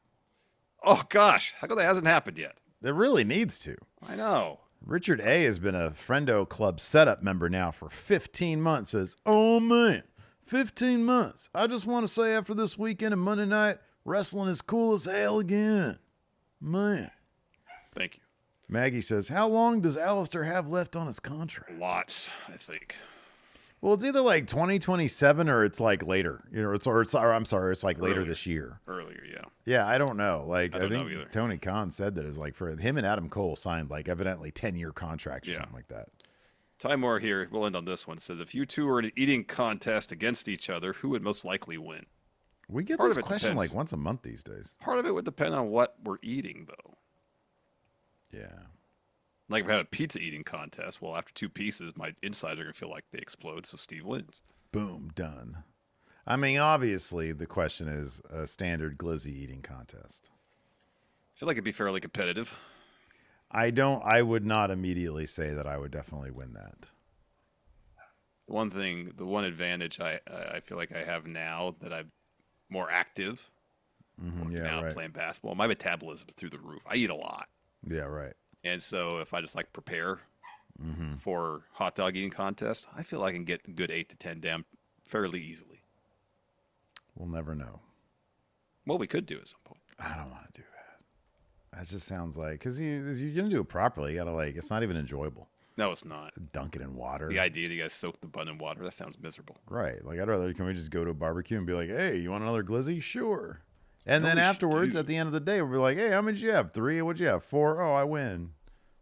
Oh gosh, how come that hasn't happened yet? It really needs to. I know. Richard A has been a Friendo Club setup member now for 15 months. Says, oh man, 15 months. I just want to say after this weekend and Monday night, wrestling is cool as hell again. Man. Thank you. Maggie says, how long does Alistair have left on his contract? Lots, I think. Well, it's either like 2027 or it's like later. It's like later this year. Earlier, yeah. Yeah, I don't know. Like I don't think know either. Tony Khan said that it's like for him and Adam Cole signed like evidently 10-year contracts or something like that. Ty Moore here, we'll end on this one, says, if you two were in an eating contest against each other, who would most likely win? We get this question like once a month these days. Part of it would depend on what we're eating, though. Yeah. Like if we had a pizza eating contest, well, after 2 pieces, my insides are going to feel like they explode, so Steve wins. Boom, done. I mean, obviously, the question is a standard glizzy eating contest. I feel like it'd be fairly competitive. I would not immediately say that I would definitely win that. The one advantage I feel like I have now that I'm more active, playing basketball, my metabolism is through the roof. I eat a lot. Yeah, right. And so if I just like prepare for hot dog eating contest, I feel I can get a good 8 to 10 down fairly easily. We'll never know. Well, we could do it at some point. I don't want to do that. That just sounds like, because you're going to do it properly. You got to it's not even enjoyable. No, it's not. Dunk it in water. The idea that you guys soak the bun in water, that sounds miserable. Right. Like, I'd rather, can we just go to a barbecue and be like, hey, you want another glizzy? Sure. And then afterwards, at the end of the day, we'll be like, hey, how many did you have? 3? What'd you have? 4? Oh, I win.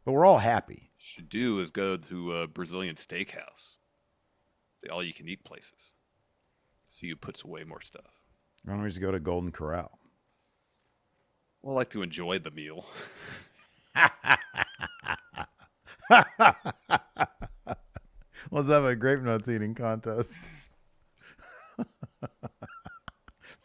But we're all happy. Should do is go to a Brazilian steakhouse. The all-you-can-eat places. So you puts away more stuff. Why don't we just go to Golden Corral? Well, I like to enjoy the meal. Let's have a grape nuts eating contest.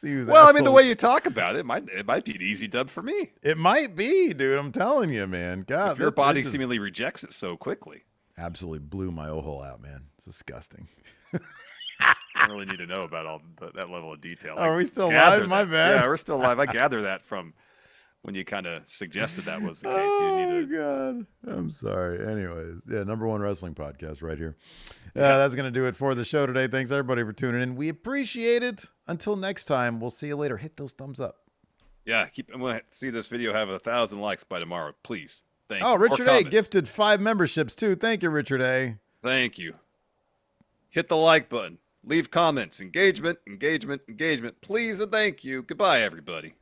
Well, I mean, the way you talk about it, it might be an easy dub for me. It might be, dude. I'm telling you, man. God, if your body seemingly rejects it so quickly. Absolutely blew my hole out, man. It's disgusting. I don't really need to know about all that level of detail. Are we still live? My bad. Yeah, we're still live. I gather that from when you kind of suggested that was the case. Oh, God. I'm sorry. Anyways, yeah, #1 wrestling podcast right here. That's going to do it for the show today. Thanks, everybody, for tuning in. We appreciate it. Until next time, we'll see you later. Hit those thumbs up. Yeah, I'm going to see this video have 1,000 likes by tomorrow, please. Thank you. Richard A. gifted 5 memberships, too. Thank you, Richard A. Thank you. Hit the like button. Leave comments. Engagement, engagement, engagement. Please and thank you. Goodbye, everybody.